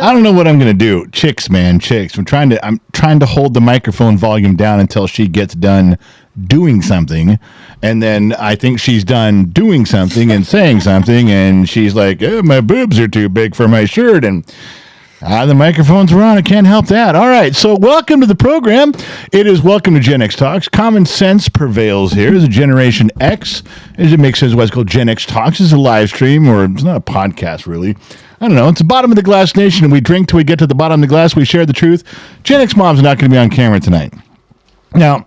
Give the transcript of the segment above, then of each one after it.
I don't know what I'm going to do. Chicks, man, chicks. I'm trying to hold the microphone volume down until she gets done doing something. And then I think she's done doing something and saying something. And she's like, oh, my boobs are too big for my shirt. And the microphones are on. I can't help that. All right. So welcome to the program. It is Welcome to Gen X Talks. Common sense prevails here. It's a Generation X. It makes sense what's called Gen X Talks. It's a live stream, or it's not a podcast, really. I don't know. It's the bottom of the glass nation, and we drink till we get to the bottom of the glass. We share the truth. Gen X Mom's not going to be on camera tonight. Now,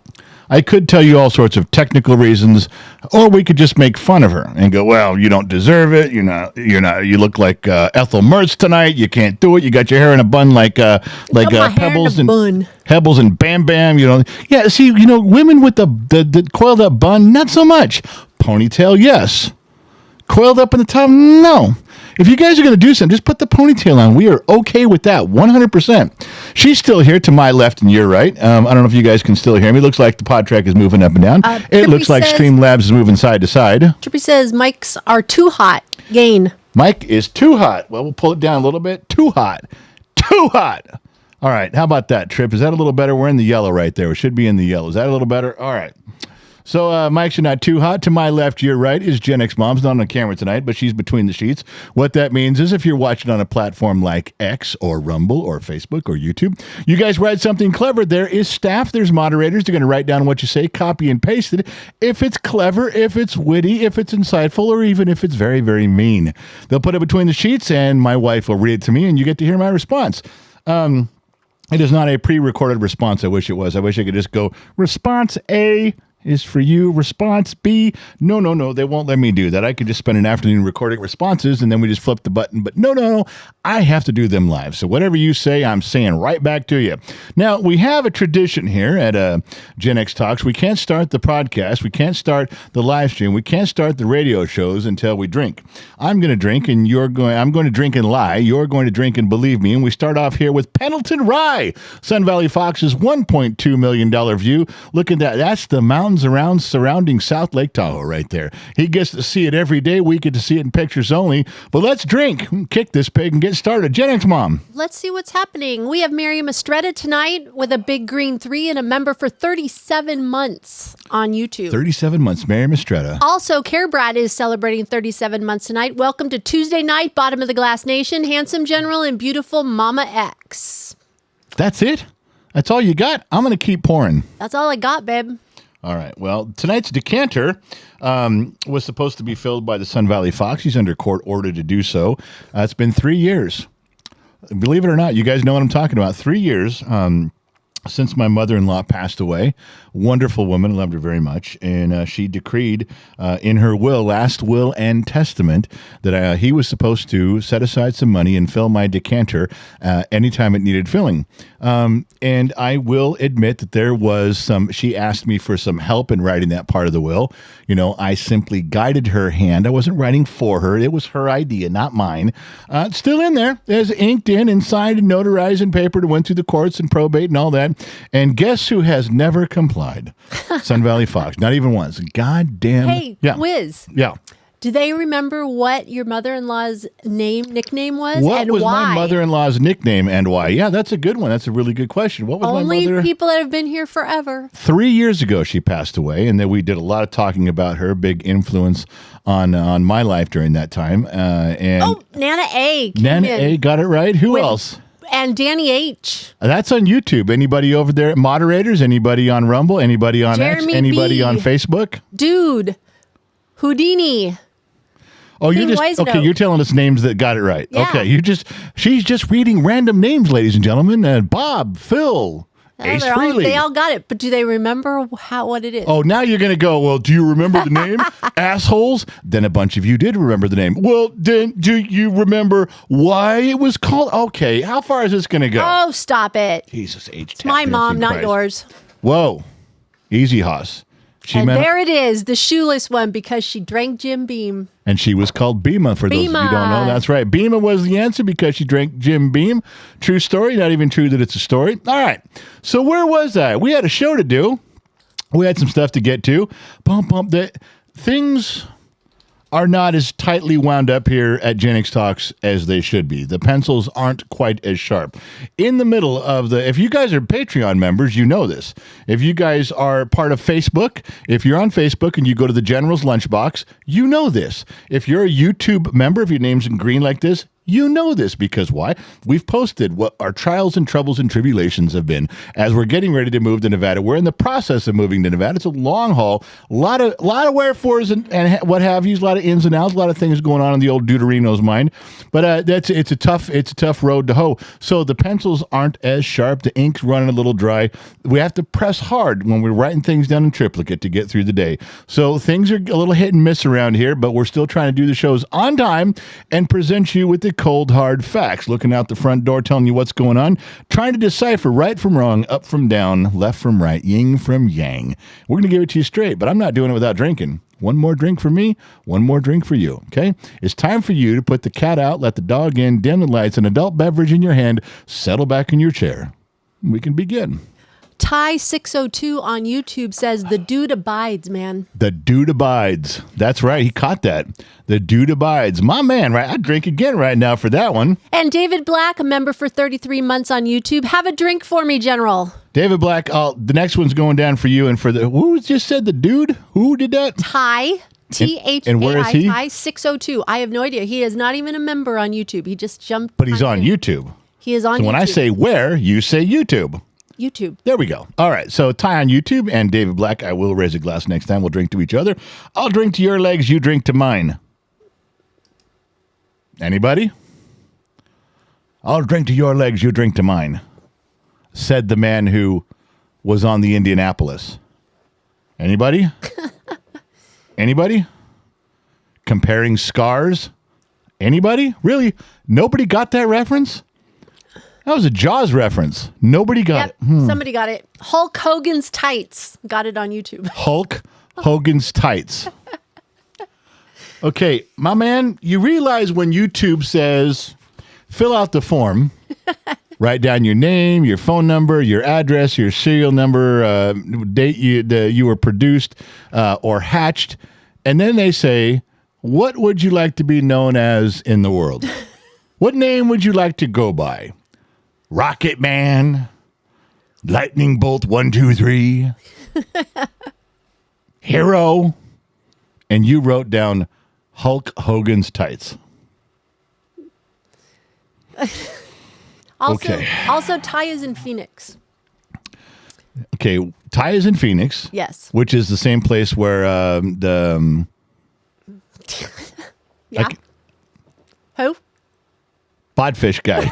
I could tell you all sorts of technical reasons, or we could just make fun of her and go, well, you don't deserve it. You look like Ethel Mertz tonight. You can't do it. You got your hair in a bun like Pebbles and Bam Bam. Yeah, see, women with the coiled up bun, not so much. Ponytail, yes. Coiled up in the top, no. If you guys are going to do something, just put the ponytail on. We are okay with that, 100%. She's still here to my left and your right. I don't know if you guys can still hear me. It looks like the pod track is moving up and down. It looks like Streamlabs is moving side to side. Trippy says mics are too hot. Gain. Mic is too hot. Well, we'll pull it down a little bit. Too hot. Too hot. All right. How about that, Trip? Is that a little better? We're in the yellow right there. We should be in the yellow. Is that a little better? All right. So mics are not too hot. To my left, your right is Gen X Mom's not on the camera tonight, but she's between the sheets. What that means is if you're watching on a platform like X or Rumble or Facebook or YouTube, you guys write something clever. There is staff. There's moderators. They're going to write down what you say, copy and paste it. If it's clever, if it's witty, if it's insightful, or even if it's very, very mean. They'll put it between the sheets, and my wife will read it to me, and you get to hear my response. It is not a pre-recorded response. I wish it was. I wish I could just go, response A is for you. Response B. No. They won't let me do that. I could just spend an afternoon recording responses and then we just flip the button. But no. I have to do them live. So whatever you say, I'm saying right back to you. Now, we have a tradition here at Gen X Talks. We can't start the podcast. We can't start the live stream. We can't start the radio shows until we drink. I'm going to drink and I'm going to drink and lie. You're going to drink and believe me. And we start off here with Pendleton Rye, Sun Valley Fox's $1.2 million view. Look at that. That's the mountains around surrounding South Lake Tahoe right there. He gets to see it every day. We get to see it in pictures only. But let's drink, kick this pig, and get started. Gen X Mom. Let's see what's happening. We have Miriam Estrella tonight with a big green 3 and a member for 37 months on YouTube. 37 months, Miriam Estrella. Also, Care Brad is celebrating 37 months tonight. Welcome to Tuesday night, Bottom of the Glass Nation. Handsome General and beautiful Mama X. That's it? That's all you got? I'm going to keep pouring. That's all I got, babe. All right. Well, tonight's decanter was supposed to be filled by the Sun Valley Fox. He's under court order to do so. It's been 3 years. Believe it or not, you guys know what I'm talking about. 3 years since my mother-in-law passed away. Wonderful woman, loved her very much. And she decreed in her last will and testament, that he was supposed to set aside some money and fill my decanter anytime it needed filling. And I will admit that there was she asked me for some help in writing that part of the will. I simply guided her hand. I wasn't writing for her. It was her idea, not mine. It's still in there. There's inked in and signed and notarized and papered and went through the courts and probate and all that. And guess who has never complied? Sun Valley Fox. Not even once. Goddamn. Hey, Wiz. Yeah. Do they remember what your mother-in-law's nickname was? What and was why? my mother-in-law's nickname and why? Yeah, that's a good one. That's a really good question. What was Only my mother? People that have been here forever. 3 years ago, she passed away, and then we did a lot of talking about her, big influence on my life during that time. Nana A. Nana A got it right. Who else? And Danny H. That's on YouTube. Anybody over there? Moderators? Anybody on Rumble? Anybody on Jeremy X? Anybody B. on Facebook? Dude. Houdini. Oh, you're telling us names that got it right. Yeah. Okay, she's just reading random names, ladies and gentlemen. Bob, Phil, Ace Frehley. They all got it, but do they remember what it is? Oh, now you're going to go, well, do you remember the name? Assholes? Then a bunch of you did remember the name. Well, then do you remember why it was called? Okay, how far is this going to go? Oh, stop it. Jesus H. It's my mom, not yours. Whoa. Easy, Hoss. There it is, the shoeless one, because she drank Jim Beam. And she was called Bima, for those of you who don't know. That's right. Bima was the answer because she drank Jim Beam. True story. Not even true that it's a story. All right. So where was I? We had a show to do. We had some stuff to get to. Things are not as tightly wound up here at Gen X Talks as they should be. The pencils aren't quite as sharp. In the middle of if you guys are Patreon members, you know this. If you guys are part of Facebook, if you're on Facebook and you go to the General's Lunchbox, you know this. If you're a YouTube member, if your name's in green like this, you know this, because why? We've posted what our trials and troubles and tribulations have been as we're getting ready to move to Nevada. We're in the process of moving to Nevada. It's a long haul, a lot of wherefores and what have you, a lot of ins and outs, a lot of things going on in the old Deuterino's mind. But it's a tough road to hoe. So the pencils aren't as sharp. The ink's running a little dry. We have to press hard when we're writing things down in triplicate to get through the day. So things are a little hit and miss around here, but we're still trying to do the shows on time and present you with the cold, hard facts, looking out the front door, telling you what's going on, trying to decipher right from wrong, up from down, left from right, yin from yang. We're going to give it to you straight, but I'm not doing it without drinking. One more drink for me, one more drink for you, okay? It's time for you to put the cat out, let the dog in, dim the lights, an adult beverage in your hand, settle back in your chair. We can begin. Ty602 on YouTube says, the dude abides, man. The dude abides. That's right. He caught that. The dude abides. My man, right? I'd drink again right now for that one. And David Black, a member for 33 months on YouTube. Have a drink for me, General. David Black, the next one's going down for you. And for who just said the dude? Who did that? Ty. T-H-A-I, and where is he? Ty602. I have no idea. He is not even a member on YouTube. He just jumped. But he's on YouTube. He is on so YouTube. When I say where, you say YouTube. YouTube. There we go. All right. So Ty on YouTube and David Black. I will raise a glass next time. We'll drink to each other. I'll drink to your legs. You drink to mine. Anybody? I'll drink to your legs. You drink to mine. Said the man who was on the Indianapolis. Anybody? Anybody? Comparing scars? Anybody? Really? Nobody got that reference? That was a Jaws reference. Nobody got it. Somebody got it. Hulk Hogan's tights. Got it on YouTube. Hulk Hogan's tights. Okay, my man, you realize when YouTube says, fill out the form, write down your name, your phone number, your address, your serial number, date you were produced or hatched, and then they say, what would you like to be known as in the world? What name would you like to go by? Rocket Man, Lightning Bolt 123, Hero, and you wrote down Hulk Hogan's tights. Also, Ty is in Phoenix. Okay, Ty is in Phoenix. Yes. Which is the same place where Yeah. Who? Bodfish guy.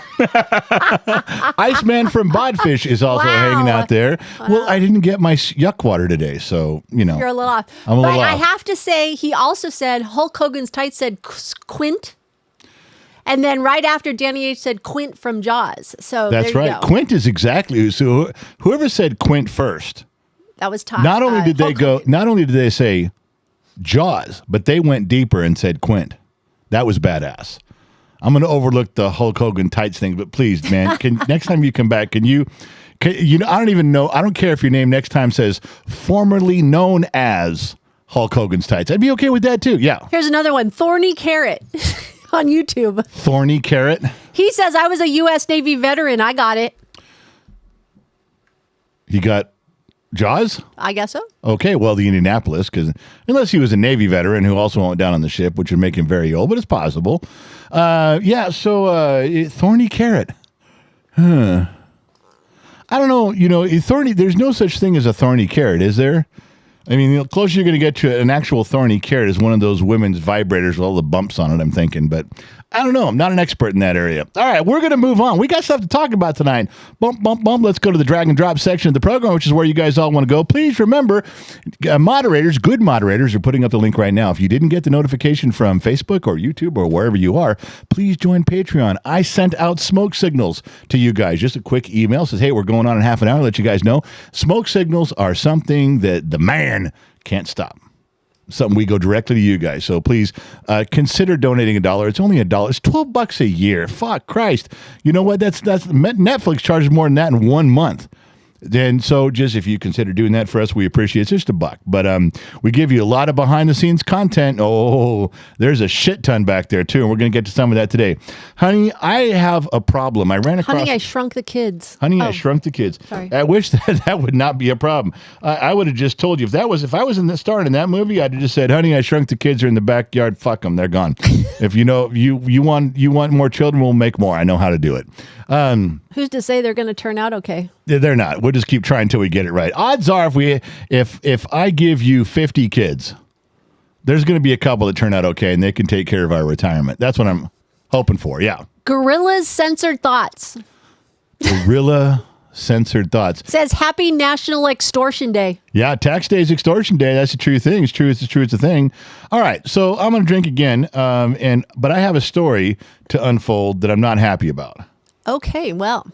Iceman from Bodfish is also hanging out there. Well, I didn't get my yuck water today, so, you know. You're a little off. I'm a little off. I off. have to say, he also said, Hulk Hogan's tights said Quint. And then right after, Danny H said Quint from Jaws. So that's there you right. go. Quint is exactly, so whoever said Quint first. That was Ty. Not only did Hulk they say Jaws, but they went deeper and said Quint. That was badass. I'm going to overlook the Hulk Hogan tights thing, but please, man, next time you come back, can you know, I don't even know. I don't care if your name next time says formerly known as Hulk Hogan's tights. I'd be okay with that too. Yeah. Here's another one. Thorny Carrot on YouTube. Thorny Carrot. He says, I was a U.S. Navy veteran. I got it. You got Jaws? I guess so. Okay, well, the Indianapolis, because unless he was a Navy veteran who also went down on the ship, which would make him very old, but it's possible. Thorny Carrot. I don't know, thorny, there's no such thing as a thorny carrot, is there? I mean, the closer you're going to get to an actual thorny carrot is one of those women's vibrators with all the bumps on it, I'm thinking. But I don't know. I'm not an expert in that area. All right, we're going to move on. We got stuff to talk about tonight. Bump, bump, bump. Let's go to the drag and drop section of the program, which is where you guys all want to go. Please remember, moderators, good moderators, are putting up the link right now. If you didn't get the notification from Facebook or YouTube or wherever you are, please join Patreon. I sent out smoke signals to you guys. Just a quick email says, hey, we're going on in half an hour. Let you guys know. Smoke signals are something that the man can't stop. Something we go directly to you guys. So please consider donating $1. It's only $1. It's $12 a year. Fuck Christ. You know what? That's Netflix charges more than that in 1 month. Then so just if you consider doing that for us, we appreciate it. It's just $1. But we give you a lot of behind the scenes content. Oh, there's a shit ton back there too. And we're going to get to some of that today. Honey, I have a problem. I ran across Honey, I Shrunk the Kids. Honey, I Shrunk the Kids. Sorry. I wish that would not be a problem. I would have just told you if I was in the starring in that movie, I'd have just said, Honey, I Shrunk the Kids are in the backyard. Fuck them. They're gone. If you want more children, we'll make more. I know how to do it. Who's to say they're going to turn out okay? They're not. We'll just keep trying until we get it right. Odds are if I give you 50 kids, there's going to be a couple that turn out okay and they can take care of our retirement. That's what I'm hoping for. Yeah. Gorilla's Censored Thoughts. Gorilla Censored Thoughts. Says Happy National Extortion Day. Yeah, tax day is extortion day. That's a true thing. It's true. It's true. It's a thing. All right. So I'm going to drink again. But I have a story to unfold that I'm not happy about. Okay, well,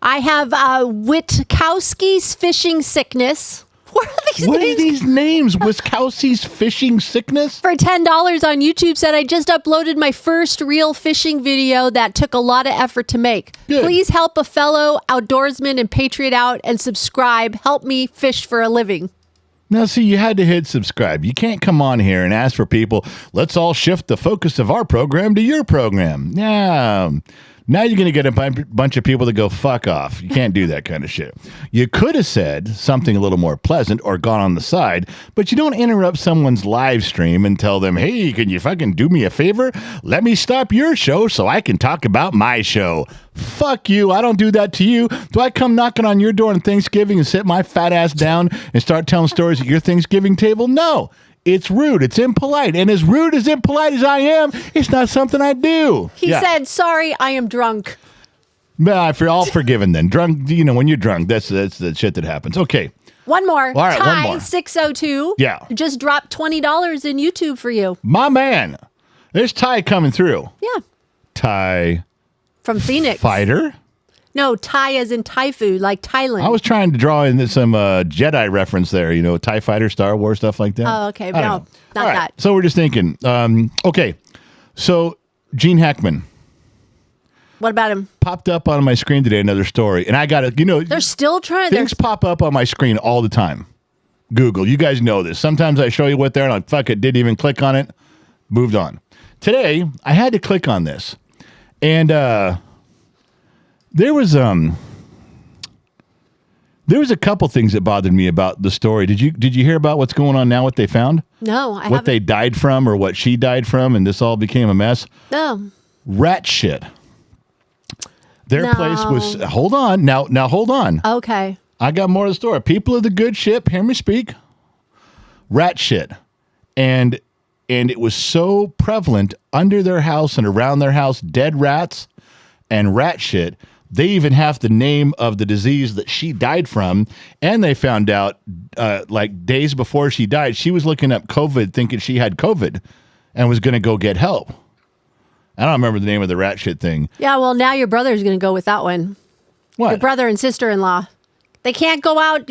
I have Witkowski's Fishing Sickness. What are these What names? are these names? Witkowski's Fishing Sickness? For $10 on YouTube said, I just uploaded my first real fishing video that took a lot of effort to make. Good. Please help a fellow outdoorsman and patriot out and subscribe. Help me fish for a living. Now, see, you had to hit subscribe. You can't come on here and ask for people, let's all shift the focus of our program to your program. Yeah. Now you're going to get a bunch of people to go fuck off. You can't do that kind of shit. You could have said something a little more pleasant or gone on the side, but you don't interrupt someone's live stream and tell them, hey, can you fucking do me a favor? Let me stop your show so I can talk about my show. Fuck you. I don't do that to you. Do I come knocking on your door on Thanksgiving and sit my fat ass down and start telling stories at your Thanksgiving table? No. It's rude. It's impolite. And as rude as impolite as I am, it's not something I do. He said, sorry, I am drunk. Well, if you're all forgiven then. Drunk, when you're drunk, that's the shit that happens. Okay. One more. All right, Ty, one more. 602. Yeah. Just dropped $20 in YouTube for you. My man. There's Ty coming through. Yeah. Ty. From Phoenix. Fighter? No, Thai as in Thai food, like Thailand. I was trying to draw in some Jedi reference there, TIE Fighter, Star Wars, stuff like that. Oh, okay. No, not that. So we're just thinking, okay, so Gene Hackman. What about him? Popped up on my screen today, another story. And I got to, They're still trying. Things pop up on my screen all the time. Google, you guys know this. Sometimes I show you what they're and I'm like, fuck it, didn't even click on it, moved on. Today, I had to click on this. And there was a couple things that bothered me about the story. Did you hear about what's going on now? What they found? No, I haven't. What they died from, or what she died from, and this all became a mess. No. Rat shit. Their No. place was. Hold on now. Hold on. Okay. I got more of the story. People of the good ship, hear me speak. Rat shit, and it was so prevalent under their house and around their house. Dead rats and rat shit. They even have the name of the disease that she died from, and they found out like days before she died, she was looking up COVID, thinking she had COVID, and was going to go get help. I don't remember the name of the rat shit thing. Yeah, well, now your brother's going to go with that one. What? Your brother and sister-in-law. They can't go out.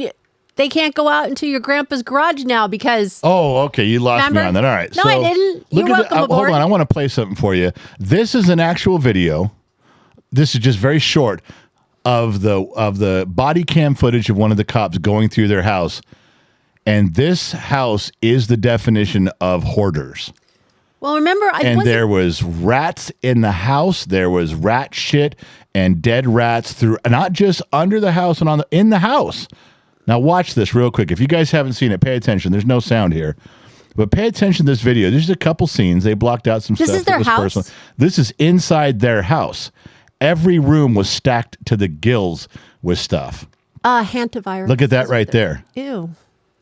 They can't go out into your grandpa's garage now because. Oh, okay. You lost Remember? me on that. All right. No, I didn't. You're welcome aboard. Hold on. I want to play something for you. This is an actual video. This is just very short of the body cam footage of one of the cops going through their house. And this house is the definition of hoarders. Well, remember, there was rats in the house. There was rat shit and dead rats through, not just under the house and in the house. Now watch this real quick. If you guys haven't seen it, pay attention. There's no sound here. But pay attention to this video. There's a couple scenes. They blocked out some stuff. This is their house? Personal. This is inside their house. Every room was stacked to the gills with stuff. Hantavirus. Look at that right there. Ew.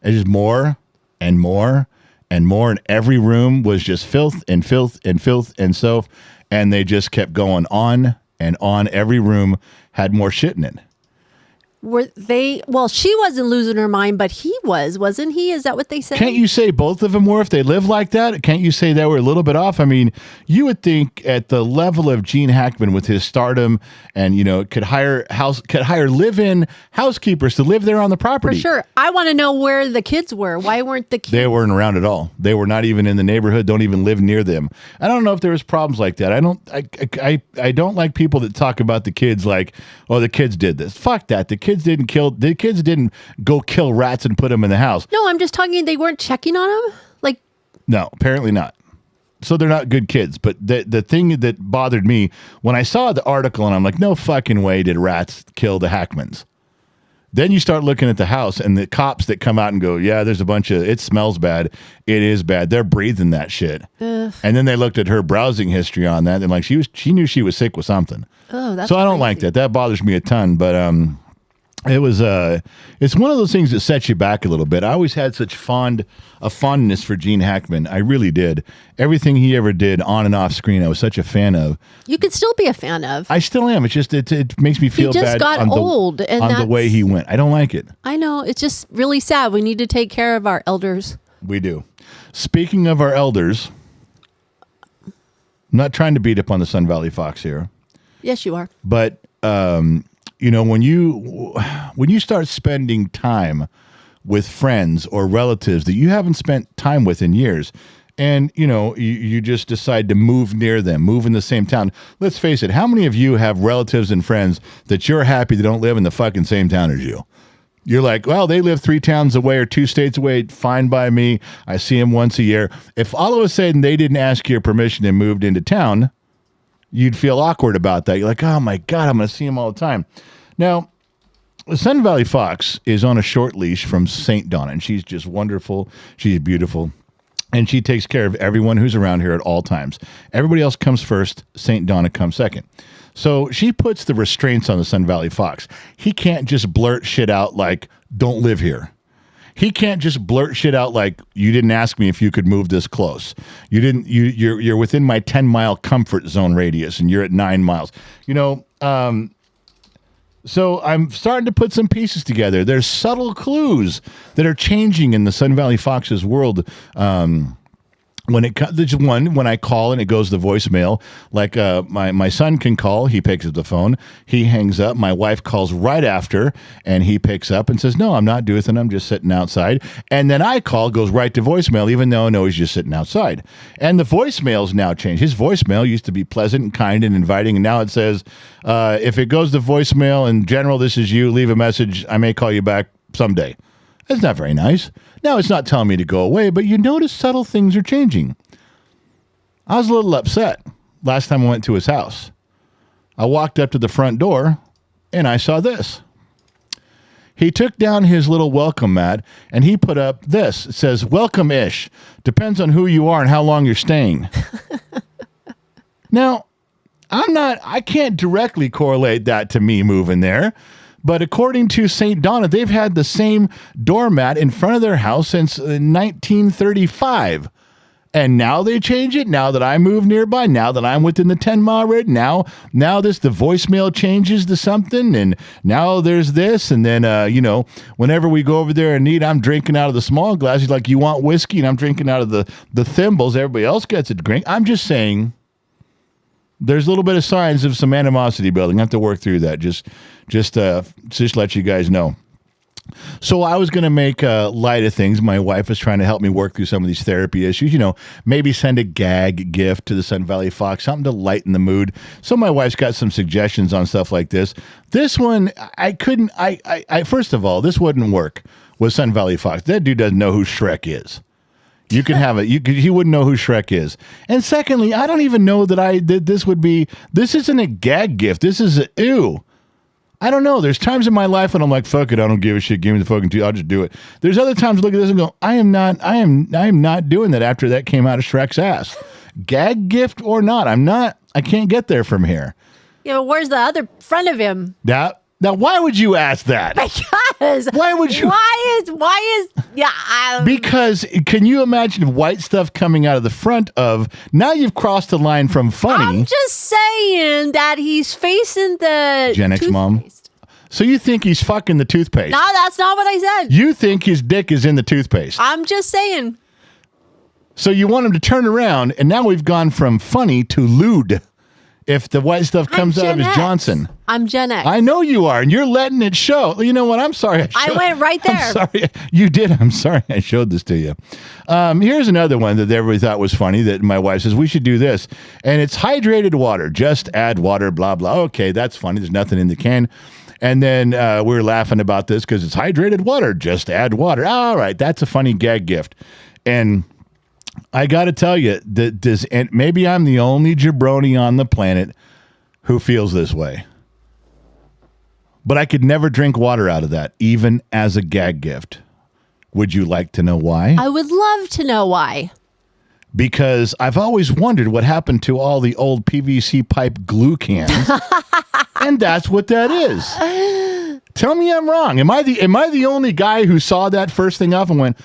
It's just more and more and more. And every room was just filth and filth and filth and so. And they just kept going on and on. Every room had more shit in it. Were they? Well, she wasn't losing her mind, but he wasn't he? Is that what they said? Can't you say both of them were if they live like that? Can't you say they were a little bit off? I mean, you would think at the level of Gene Hackman with his stardom, and could hire live-in housekeepers to live there on the property. For sure. I want to know where the kids were. Why weren't the kids? They weren't around at all. They were not even in the neighborhood. Don't even live near them. I don't know if there was problems like that. I don't like people that talk about the kids like, oh, the kids did this. Fuck that. The kids kids didn't go kill rats and put them in the house. No, I'm just talking. They weren't checking on him. Like, no, apparently not. So they're not good kids. But the thing that bothered me when I saw the article, and I'm like, no fucking way did rats kill the Hackmans. Then you start looking at the house and the cops that come out and go, yeah, there's a bunch of, it smells bad. It is bad. They're breathing that shit. Ugh. And then they looked at her browsing history on that and like she knew she was sick with something. Oh, that's so I don't crazy. like that. That bothers me a ton. But it was it's one of those things that sets you back a little bit. I always had such a fondness for Gene Hackman. I really did. Everything he ever did on and off screen, I was such a fan of. You could still be a fan of. I still am. It's just it makes me feel He just bad got on old, and the way he went. I don't like it. I know. It's just really sad. We need to take care of our elders. We do. Speaking of our elders, I'm not trying to beat up on the Sun Valley Fox here. Yes, you are. But you know, when you start spending time with friends or relatives that you haven't spent time with in years, and you know, you just decide to move near them, move in the same town. Let's face it, how many of you have relatives and friends that you're happy they don't live in the fucking same town as you? You're like, well, they live 3 towns away or 2 states away, fine by me. I see them once a year. If all of a sudden they didn't ask your permission and moved into town, you'd feel awkward about that. You're like, oh my God, I'm going to see him all the time. Now, the Sun Valley Fox is on a short leash from St. Donna, and she's just wonderful. She's beautiful, and she takes care of everyone who's around here at all times. Everybody else comes first. St. Donna comes second. So she puts the restraints on the Sun Valley Fox. He can't just blurt shit out like, don't live here. He can't just blurt shit out like, you didn't ask me if you could move this close. You're within my 10-mile comfort zone radius, and you're at 9 miles. You know, so I'm starting to put some pieces together. There's subtle clues that are changing in the Sun Valley Fox's world. When I call and it goes to voicemail, like my son can call, he picks up the phone, he hangs up. My wife calls right after, and he picks up and says, "No, I'm not doing it. I'm just sitting outside." And then I call, goes right to voicemail, even though I know he's just sitting outside. And the voicemail's now changed. His voicemail used to be pleasant and kind and inviting, and now it says, "If it goes to voicemail, in general, this is you. Leave a message. I may call you back someday." That's not very nice. Now, it's not telling me to go away, but you notice subtle things are changing. I was a little upset last time I went to his house. I walked up to the front door, and I saw this. He took down his little welcome mat, and he put up this. It says, "Welcome-ish. Depends on who you are and how long you're staying." Now, I can't directly correlate that to me moving there. But according to St. Donna, they've had the same doormat in front of their house since 1935. And now they change it. Now that I move nearby, now that I'm within the 10-mile radius, now the voicemail changes to something, and now there's this, and then you know, whenever we go over there and eat, I'm drinking out of the small glass. He's like, "You want whiskey?" And I'm drinking out of the thimbles. Everybody else gets a drink. I'm just saying, there's a little bit of signs of some animosity building. I have to work through that. Just let you guys know. So I was going to make light of things. My wife is trying to help me work through some of these therapy issues. You know, maybe send a gag gift to the Sun Valley Fox, something to lighten the mood. So my wife's got some suggestions on stuff like this. This one, first of all, this wouldn't work with Sun Valley Fox. That dude doesn't know who Shrek is. You can have it. He wouldn't know who Shrek is. And secondly, I don't even know that this isn't a gag gift. This is a ew. I don't know. There's times in my life when I'm like, fuck it, I don't give a shit. Give me the fucking tea. I'll just do it. There's other times I look at this and go, I am not doing that after that came out of Shrek's ass. Gag gift or not, I can't get there from here. Yeah, but where's the other front of him? Now, why would you ask that? Because why would you? Because can you imagine white stuff coming out of the front of? Now you've crossed the line from funny. I'm just saying that he's facing the Gen X mom. So you think he's fucking the toothpaste? No, that's not what I said. You think his dick is in the toothpaste? I'm just saying. So you want him to turn around, and now we've gone from funny to lewd. If the white stuff comes out of his Johnson. I'm Gen X. I know you are, and you're letting it show. You know what? I'm sorry. I went right there. I'm sorry. You did. I'm sorry I showed this to you. Here's another one that everybody thought was funny that my wife says, we should do this. And it's hydrated water. Just add water, blah, blah. Okay, that's funny. There's nothing in the can. And then we were laughing about this because it's hydrated water. Just add water. All right, that's a funny gag gift. And I got to tell you, and maybe I'm the only jabroni on the planet who feels this way. But I could never drink water out of that, even as a gag gift. Would you like to know why? I would love to know why. Because I've always wondered what happened to all the old PVC pipe glue cans. And that's what that is. Tell me I'm wrong. Am I the only guy who saw that first thing up and went,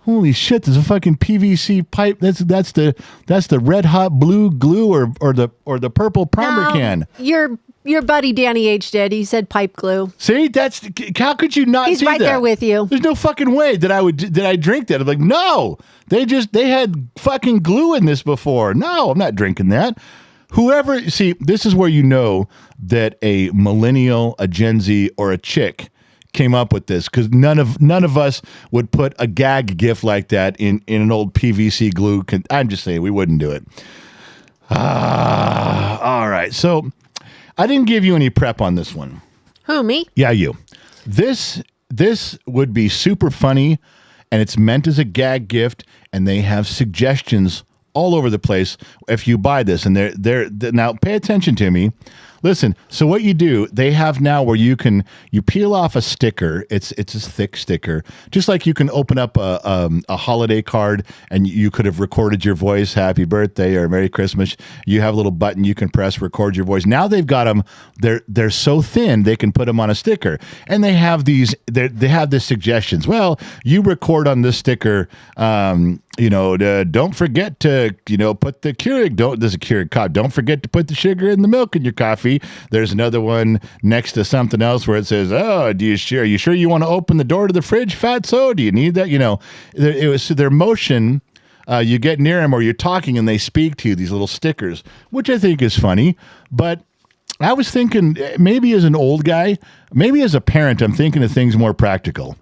holy shit, there's a fucking PVC pipe. That's the red hot blue glue or the purple primer can. Your buddy Danny H did. He said pipe glue. See, how could you not He's see right that? there with you. There's no fucking way that I drink that. I'm like, no, they had fucking glue in this before. No, I'm not drinking that. See, this is where you know that a millennial, a Gen Z, or a chick came up with this, because none of us would put a gag gift like that in an old PVC glue. I'm just saying we wouldn't do it. All right, so I didn't give you any prep on this one. Who, me? Yeah, you. This would be super funny, and it's meant as a gag gift, and they have suggestions all over the place if you buy this. And they're now pay attention to me. Listen, so what you do, they have now where you peel off a sticker. It's a thick sticker, just like you can open up a holiday card and you could have recorded your voice, happy birthday or Merry Christmas. You have a little button you can press, record your voice. Now they've got them. They're so thin they can put them on a sticker, and they have these. They have the suggestions. Well, you record on this sticker. Don't forget to, put the Keurig. There's a Keurig coffee. Don't forget to put the sugar in the milk in your coffee. There's another one next to something else where it says, "Oh, are you sure you want to open the door to the fridge, fatso? Do you need that?" It was their motion. You get near them or you're talking and they speak to you. These little stickers, which I think is funny, but I was thinking maybe as an old guy, maybe as a parent, I'm thinking of things more practical.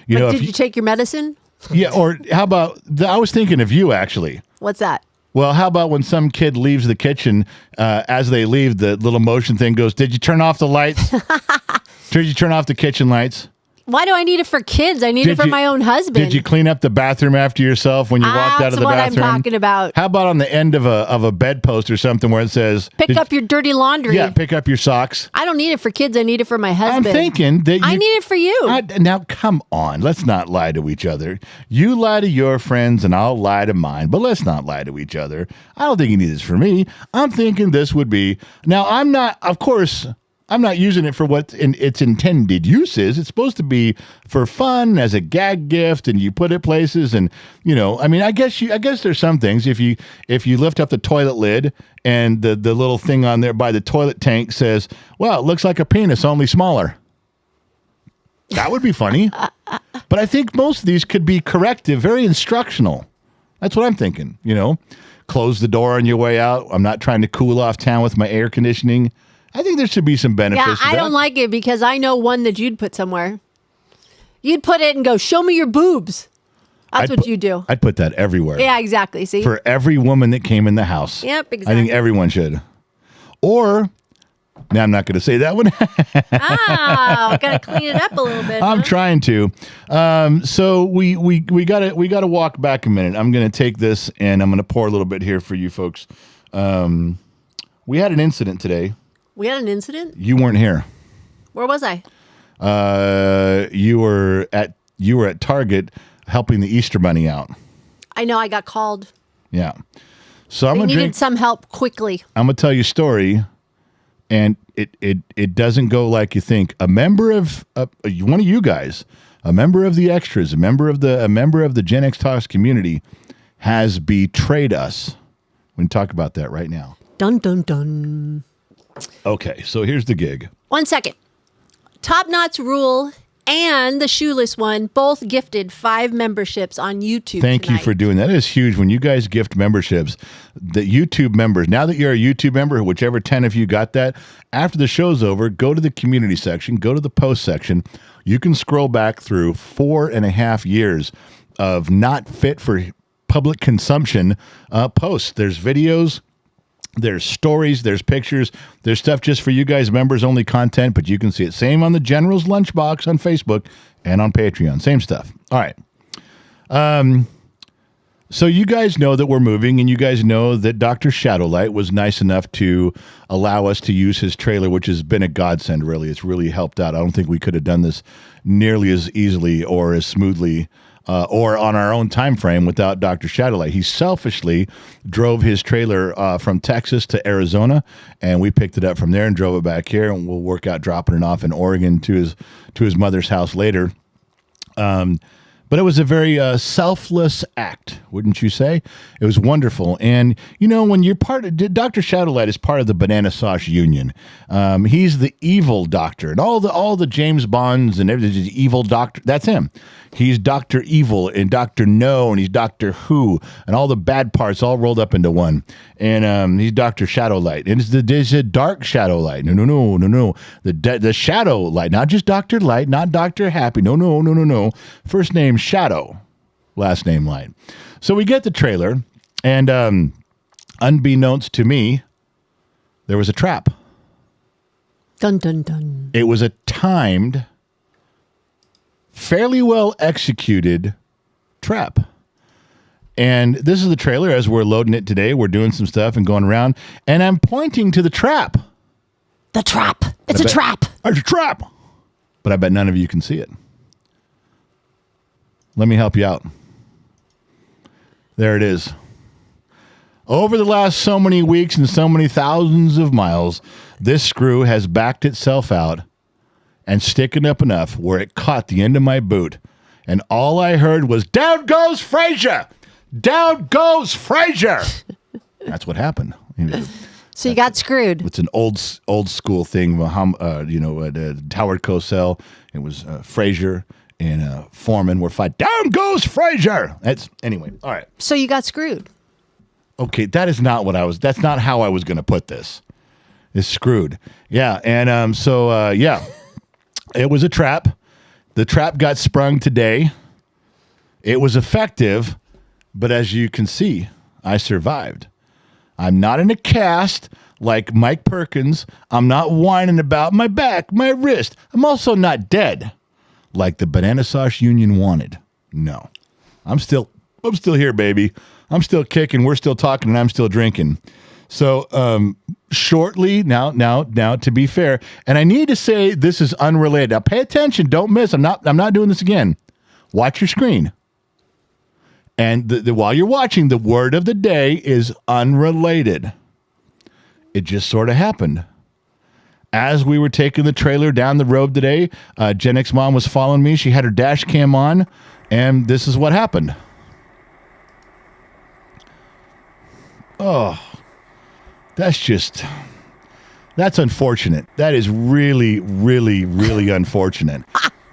Did you take your medicine? Yeah, or how about, I was thinking of you, actually. What's that? Well, how about when some kid leaves the kitchen, as they leave, the little motion thing goes, did you turn off the lights? Did you turn off the kitchen lights? Why do I need it for kids? I need it for my own husband. Did you clean up the bathroom after yourself when you walked out of the bathroom? That's what I'm talking about. How about on the end of a bedpost or something where it says... Pick up your dirty laundry. Yeah, pick up your socks. I don't need it for kids. I need it for my husband. I'm thinking that I need it for you. Now, come on. Let's not lie to each other. You lie to your friends and I'll lie to mine, but let's not lie to each other. I don't think you need this for me. I'm thinking this would be... Now, I'm not... Of course... I'm not using it for what its intended use is. It's supposed to be for fun, as a gag gift, and you put it places. And I guess there's some things. If you lift up the toilet lid and the little thing on there by the toilet tank says, "Well, it looks like a penis, only smaller." That would be funny. But I think most of these could be corrective, very instructional. That's what I'm thinking. Close the door on your way out. I'm not trying to cool off town with my air conditioning. I think there should be some benefits to that. I don't like it because I know one that you'd put somewhere. You'd put it and go, "Show me your boobs." That's what you do. I'd put that everywhere. Yeah, exactly. See? For every woman that came in the house. Yep, exactly. I think everyone should. Or, now I'm not going to say that one. Got to clean it up a little bit. I'm trying to. So we gotta walk back a minute. I'm going to take this and I'm going to pour a little bit here for you folks. We had an incident today. We had an incident? You weren't here. Where was I? You were at Target helping the Easter Bunny out. I know. I got called. Yeah. So They needed some help quickly. I'm gonna tell you a story, and it doesn't go like you think. A member of one of you guys, a member of the extras, a member of the Gen X Talks community, has betrayed us. We're gonna talk about that right now. Dun dun dun. Okay, so here's the gig. 1 second. Top Knots Rule and the Shoeless One both gifted 5 memberships on YouTube. Thank you for doing that. It is huge when you guys gift memberships. The YouTube members, now that you're a YouTube member, whichever 10 of you got that, after the show's over, go to the community section, go to the post section. You can scroll back through 4.5 years of not fit for public consumption posts. There's videos. There's stories, there's pictures, there's stuff just for you guys, members only content, but you can see it. Same on the General's Lunchbox on Facebook and on Patreon. Same stuff. All right. So you guys know that we're moving, and you guys know that Dr. Shadowlight was nice enough to allow us to use his trailer, which has been a godsend, really. It's really helped out. I don't think we could have done this nearly as easily or as smoothly or on our own time frame without Dr. Shadowlight. He selfishly drove his trailer from Texas to Arizona, and we picked it up from there and drove it back here, and we'll work out dropping it off in Oregon to his mother's house later. But it was a very selfless act, wouldn't you say? It was wonderful. And, you know, when you're Dr. Shadowlight is part of the Banana Sauce Union. He's the evil doctor. And all the James Bonds and everything, evil doctor, that's him. He's Dr. Evil and Dr. No, and he's Dr. Who, and all the bad parts all rolled up into one. And he's Dr. Shadowlight. And it's a dark Shadowlight. No. The Shadow Light, not just Dr. Light, not Dr. Happy. No. First name Shadow, last name Light. So we get the trailer, and unbeknownst to me, there was a trap. Dun, dun, dun. It was a timed, fairly well executed trap. And this is the trailer as we're loading it today. We're doing some stuff and going around, and I'm pointing to the trap. The trap. It's a trap. It's a trap. But I bet none of you can see it. Let me help you out. There it is. Over the last so many weeks and so many thousands of miles, this screw has backed itself out and sticking up enough where it caught the end of my boot. And all I heard was, "Down goes Frazier! Down goes Frazier!" That's what happened. So you got screwed. It's an old school thing. Howard Cosell. It was Frazier and Foreman were fighting. Down goes Frazier! Anyway. All right. So you got screwed. Okay, that's not how I was going to put this. It's screwed. Yeah, and yeah. It was a trap. The trap got sprung today. It was effective, but as you can see, I survived. I'm not in a cast like Mike Perkins. I'm not whining about my back, my wrist. I'm also not dead like the Banana Sauce Union wanted. No. I'm still here, baby. I'm still kicking. We're still talking, and I'm still drinking. So shortly now, to be fair, and I need to say this is unrelated. Now pay attention. Don't miss. I'm not doing this again. Watch your screen. And while you're watching, the word of the day is unrelated. It just sort of happened. As we were taking the trailer down the road today, Gen X Mom was following me. She had her dash cam on, and this is what happened. Oh, that's unfortunate. That is really, really, really unfortunate.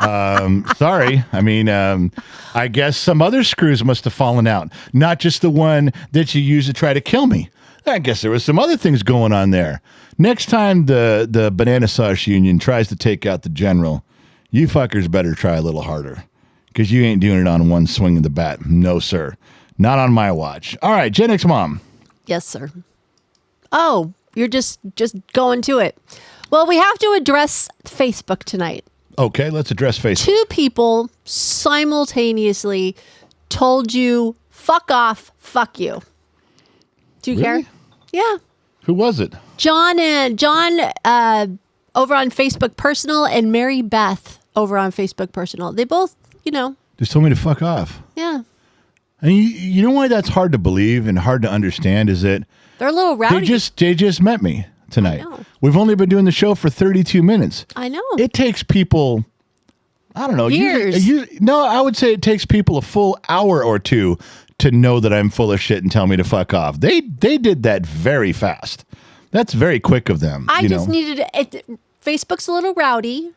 Sorry. I mean, I guess some other screws must have fallen out, not just the one that you used to try to kill me. I guess there was some other things going on there. Next time the Banana Sauce Union tries to take out the General, you fuckers better try a little harder, because you ain't doing it on one swing of the bat. No, sir. Not on my watch. All right, Gen X Mom. Yes, sir. Oh, you're just going to it. Well, we have to address Facebook tonight. Okay, let's address Facebook. 2 people simultaneously told you, fuck off, fuck you. Do you care? Yeah. Who was it? John over on Facebook Personal, and Mary Beth over on Facebook Personal. They both, Just told me to fuck off. Yeah. And you know why that's hard to believe and hard to understand is that they're a little rowdy. They just met me tonight. I know. We've only been doing the show for 32 minutes. I know. It takes people, I don't know. Years. I would say it takes people a full hour or two to know that I'm full of shit and tell me to fuck off. They did that very fast. That's very quick of them. I just needed it. Facebook's a little rowdy.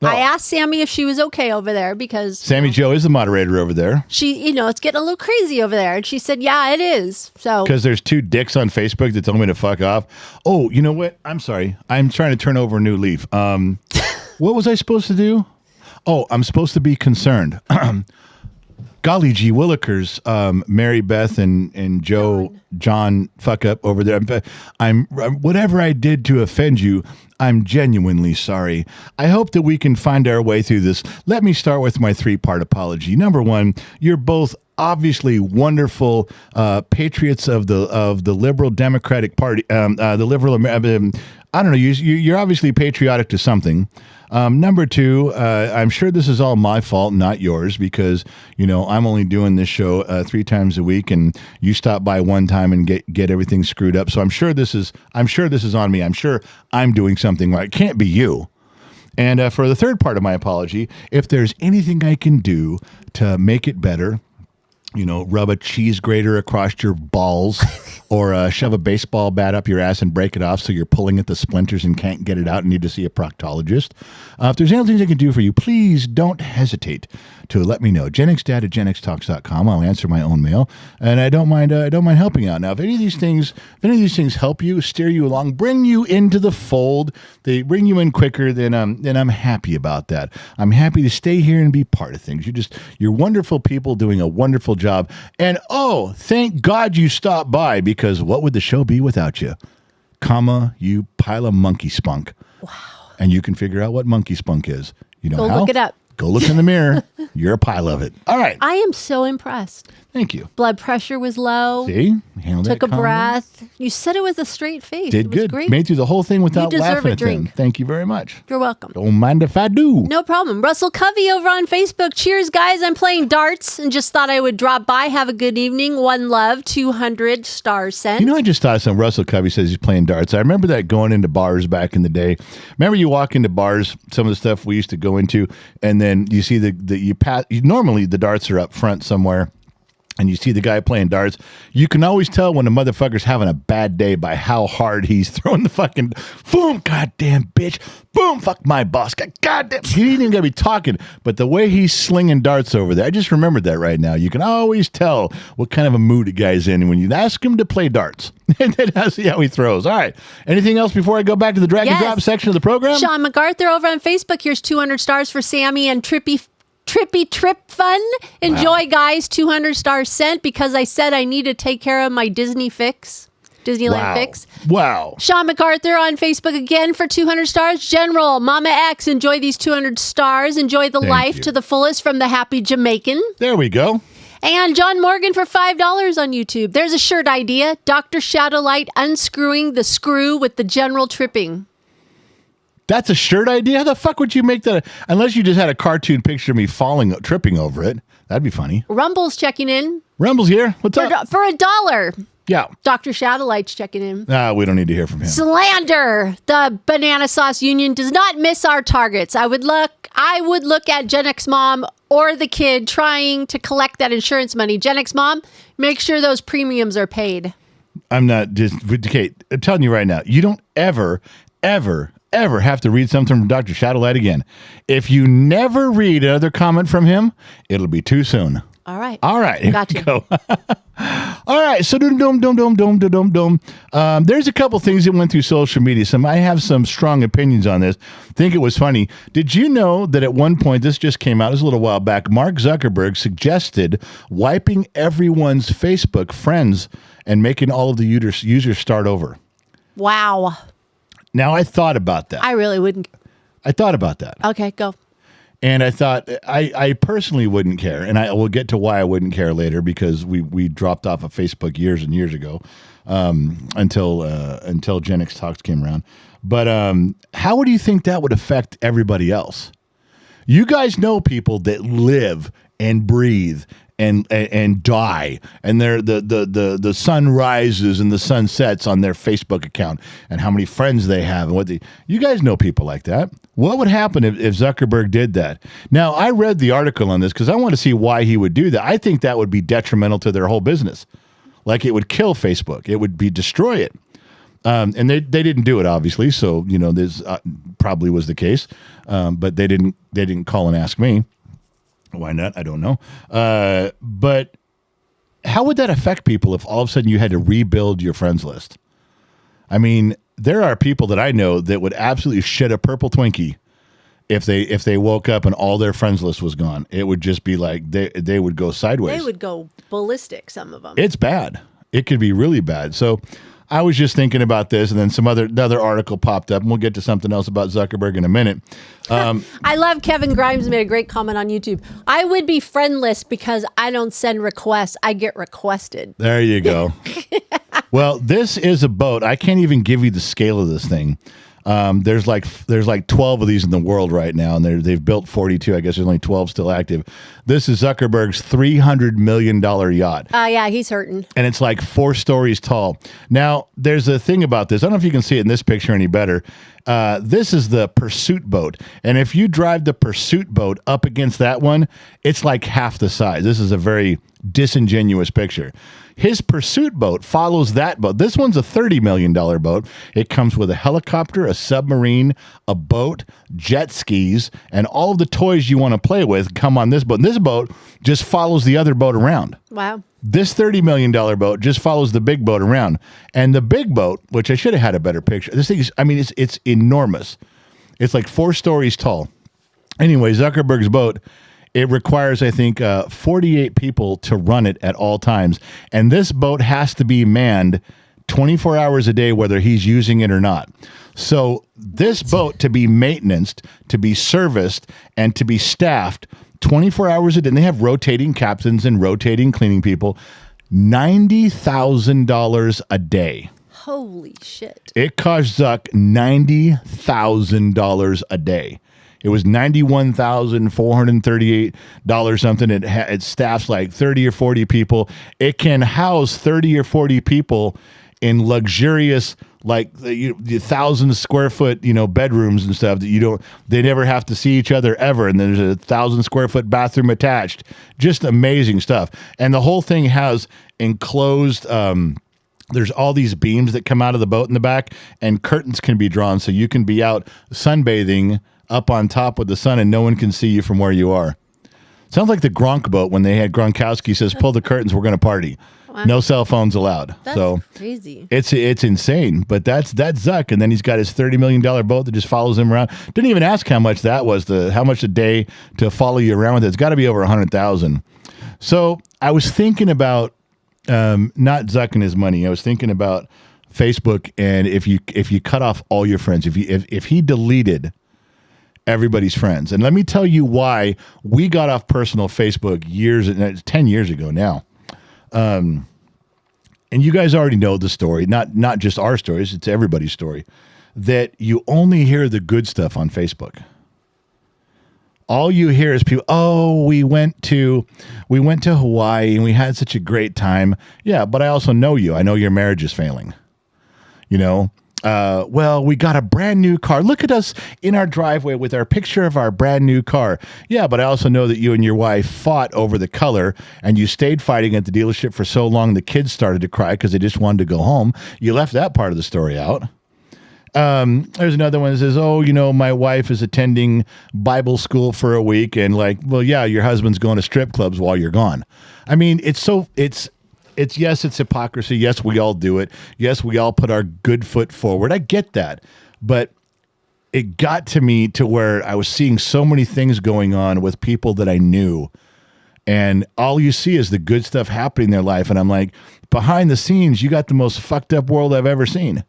Oh. I asked Sammy if she was okay over there because Sammy Joe is the moderator over there. She, it's getting a little crazy over there, and she said, "Yeah, it is." So because there's 2 dicks on Facebook that told me to fuck off. Oh, you know what? I'm sorry. I'm trying to turn over a new leaf. What was I supposed to do? Oh, I'm supposed to be concerned. golly gee willikers, Mary Beth and John fuck up over there. I'm whatever I did to offend you, I'm genuinely sorry. I hope that we can find our way through this. Let me start with my 3-part apology. Number one, you're both obviously wonderful patriots of the liberal Democratic Party, the liberal. I don't know. You're obviously patriotic to something. Number two, I'm sure this is all my fault, not yours, because I'm only doing this show 3 times a week, and you stop by one time and get everything screwed up. So I'm sure this is on me. I'm sure I'm doing something right. It can't be you. And for the 3rd part of my apology, if there's anything I can do to make it better, rub a cheese grater across your balls or shove a baseball bat up your ass and break it off so you're pulling at the splinters and can't get it out and need to see a proctologist. If there's anything I can do for you, please don't hesitate to let me know. GenXDad@GenXTalks.com. I'll answer my own mail, and I don't mind helping out. Now, if any of these things help you, steer you along, bring you into the fold, they bring you in quicker, then I'm happy about that. I'm happy to stay here and be part of things. You're wonderful people doing a wonderful job. And thank God you stopped by, because what would the show be without you? You pile of monkey spunk. Wow. And you can figure out what monkey spunk is. Go look it up. Go look in the mirror. You're a pile of it. All right. I am so impressed. Thank you. Blood pressure was low. See? Handled Took that a calmly. breath. You said it with a straight face. Did it was good. Great. Made through the whole thing without You deserve laughing a at them. drink. Thank you very much. You're welcome. Don't mind if I do. No problem. Russell Covey over on Facebook. Cheers, guys. I'm playing darts and just thought I would drop by. Have a good evening. One love. 200 stars sent. I just thought something. Russell Covey says he's playing darts. I remember that going into bars back in the day. Remember you walk into bars, some of the stuff we used to go into, and then you see normally the darts are up front somewhere. And you see the guy playing darts, you can always tell when a motherfucker's having a bad day by how hard he's throwing the fucking boom, goddamn bitch, boom, fuck my boss, goddamn. He didn't even gotta be talking, but the way he's slinging darts over there, I just remembered that right now. You can always tell what kind of a mood a guy's in when you ask him to play darts. And then see how he throws. All right. Anything else before I go back to the drag and drop section of the program? Sean MacArthur over on Facebook. Here's 200 stars for Sammy and Trippy Trip Fun. Enjoy, guys. 200 stars sent because I said I need to take care of my Disneyland fix. Wow. Sean MacArthur on Facebook again for 200 stars. General Mama X, enjoy these 200 stars. Enjoy the life to the fullest from the Happy Jamaican. There we go. And John Morgan for $5 on YouTube. There's a shirt idea. Dr. Shadowlight unscrewing the screw with the general tripping. That's a shirt idea? How the fuck would you make that? Unless you just had a cartoon picture of me tripping over it. That'd be funny. Rumble's checking in. Rumble's here. What's up? For $1. Yeah. Dr. Shadowlight's checking in. We don't need to hear from him. Slander. The Banana Sauce Union does not miss our targets. I would look at Gen X mom or the kid trying to collect that insurance money. Gen X mom, make sure those premiums are paid. I'm not just, Kate, I'm telling you right now, you don't ever have to read something from Dr. Shadowlight again. If you never read another comment from him, it'll be too soon. All right. Gotcha. Go. All right. So there's a couple things that went through social media. I have some strong opinions on this. Think it was funny. Did you know that at one point, this just came out, it was a little while back, Mark Zuckerberg suggested wiping everyone's Facebook friends and making all of the users start over? Wow. Now, I thought about that. I really wouldn't. I thought about that. Okay, go. And I thought, I personally wouldn't care. And I will get to why I wouldn't care later, because we dropped off of Facebook years and years ago until Gen X Talks came around. But how do you think that would affect everybody else? You guys know people that live and breathe and die, and the sun rises and the sun sets on their Facebook account, and how many friends they have, and you guys know people like that. What would happen if Zuckerberg did that? Now, I read the article on this because I want to see why he would do that. I think that would be detrimental to their whole business. Like, it would kill Facebook. It would destroy it. And they didn't do it, obviously. So, this probably was the case. But they didn't call and ask me. Why not? I don't know. But how would that affect people if all of a sudden you had to rebuild your friends list? I mean, there are people that I know that would absolutely shit a purple Twinkie if they woke up and all their friends list was gone. It would just be like they would go sideways. They would go ballistic, some of them. It's bad. It could be really bad. So I was just thinking about this, and then another article popped up, and we'll get to something else about Zuckerberg in a minute. I love Kevin Grimes made a great comment on YouTube. I would be friendless because I don't send requests. I get requested. There you go. Well, this is a boat. I can't even give you the scale of this thing. There's like 12 of these in the world right now, and they've built 42. I guess there's only 12 still active. This is Zuckerberg's $300 million yacht. Yeah, he's hurting. And it's like 4 stories tall. Now, there's a thing about this. I don't know if you can see it in this picture any better. This is the Pursuit boat. And if you drive the Pursuit boat up against that one, it's like half the size. This is a very disingenuous picture. His Pursuit boat follows that boat. This one's a $30 million boat. It comes with a helicopter, a submarine, a boat, jet skis, and all of the toys you want to play with come on this boat. And this boat just follows the other boat around. Wow. This $30 million boat just follows the big boat around. And the big boat, which I should have had a better picture. This thing is, I mean, it's enormous. It's like 4 stories tall. Anyway, Zuckerberg's boat, it requires, I think, 48 people to run it at all times. And this boat has to be manned 24 hours a day, whether he's using it or not. So this boat, to be maintained, to be serviced, and to be staffed 24 hours a day, and they have rotating captains and rotating cleaning people, $90,000 a day. Holy shit. It cost Zuck $90,000 a day. It was $91,438 something. It staffs like 30 or 40 people. It can house 30 or 40 people in luxurious, like the 1,000 square foot, bedrooms and stuff that they never have to see each other ever. And there's a 1,000 square foot bathroom attached. Just amazing stuff. And the whole thing has enclosed, there's all these beams that come out of the boat in the back, and curtains can be drawn so you can be out sunbathing up on top with the sun and no one can see you from where you are. Sounds like the Gronk boat when they had Gronkowski says, pull the curtains, we're going to party. Wow. No cell phones allowed. That's crazy. It's insane, but that's Zuck. And then he's got his $30 million boat that just follows him around. Didn't even ask how much that was, how much a day to follow you around with it. It's got to be over 100,000. So I was thinking about not Zuck and his money. I was thinking about Facebook, and if you cut off all your friends, if he deleted everybody's friends. And let me tell you why we got off personal Facebook 10 years ago now. And you guys already know the story, not just our stories, it's everybody's story, that you only hear the good stuff on Facebook. All you hear is people, we went to Hawaii and we had such a great time. Yeah, but I also know you. I know your marriage is failing. Well, we got a brand new car. Look at us in our driveway with our picture of our brand new car. Yeah, but I also know that you and your wife fought over the color, and you stayed fighting at the dealership for so long the kids started to cry because they just wanted to go home. You left that part of the story out. There's another one that says, my wife is attending Bible school for a week, and your husband's going to strip clubs while you're gone. I mean, it's yes, it's hypocrisy. Yes, we all do it. Yes, we all put our good foot forward. I get that. But it got to me to where I was seeing so many things going on with people that I knew. And all you see is the good stuff happening in their life. And I'm like, behind the scenes, you got the most fucked up world I've ever seen.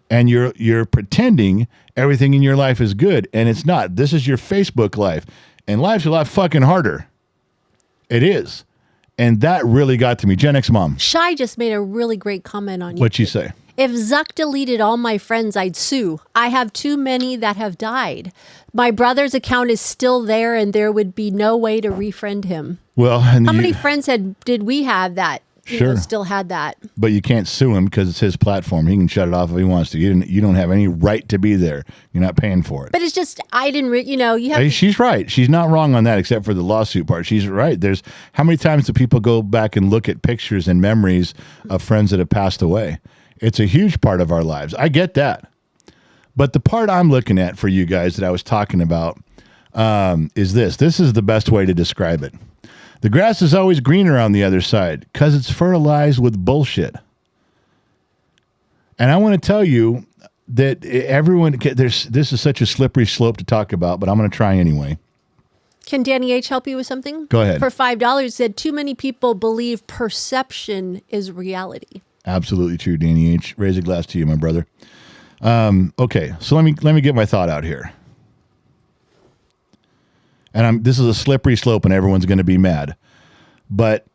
And you're pretending everything in your life is good. And it's not. This is your Facebook life. And life's a lot fucking harder. It is. And that really got to me. Gen X Mom. Shai just made a really great comment on you. What'd she say? If Zuck deleted all my friends, I'd sue. I have too many that have died. My brother's account is still there, and there would be no way to refriend him. Well, how many friends did we have that still had that? But you can't sue him because it's his platform. He can shut it off if he wants to. You don't have any right to be there. You're not paying for it. But it's just, I didn't, you have. She's right. She's not wrong on that, except for the lawsuit part. She's right. There's how many times do people go back and look at pictures and memories of friends that have passed away? It's a huge part of our lives. I get that. But the part I'm looking at for you guys that I was talking about is this. This is the best way to describe it. The grass is always greener on the other side because it's fertilized with bullshit. And I want to tell you, that everyone, this is such a slippery slope to talk about, but I'm going to try anyway. Can Danny H help you with something? Go ahead. For $5, said too many people believe perception is reality. Absolutely true, Danny H. Raise a glass to you, my brother. Okay, so let me get my thought out here. And this is a slippery slope, and everyone's going to be mad. But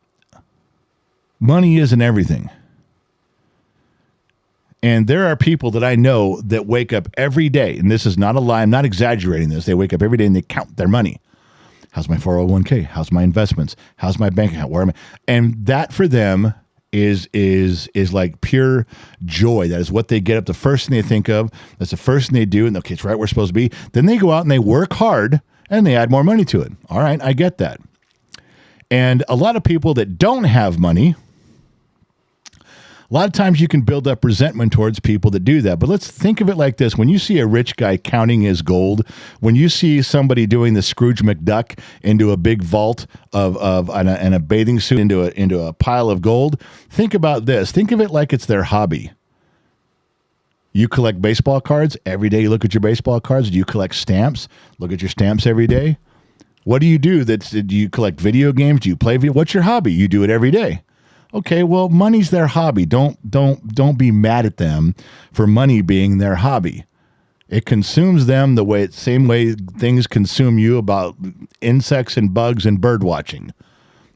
money isn't everything. And there are people that I know that wake up every day, and this is not a lie, I'm not exaggerating this. They wake up every day and they count their money. How's my 401k? How's my investments? How's my bank account? Where am I? And that for them is like pure joy. That is what they get up. The first thing they think of. That's the first thing they do. And okay, it's right where we're supposed to be. Then they go out and they work hard and they add more money to it. All right, I get that. And a lot of people that don't have money, a lot of times you can build up resentment towards people that do that. But let's think of it like this. When you see a rich guy counting his gold, when you see somebody doing the Scrooge McDuck into a big vault and a bathing suit into a pile of gold, think about this. Think of it like it's their hobby. You collect baseball cards. Every day you look at your baseball cards. Do you collect stamps? Look at your stamps every day. What do? Do you collect video games? Do you play video? What's your hobby? You do it every day. Okay, well, money's their hobby. Don't be mad at them for money being their hobby. It consumes them the same way things consume you about insects and bugs and bird watching.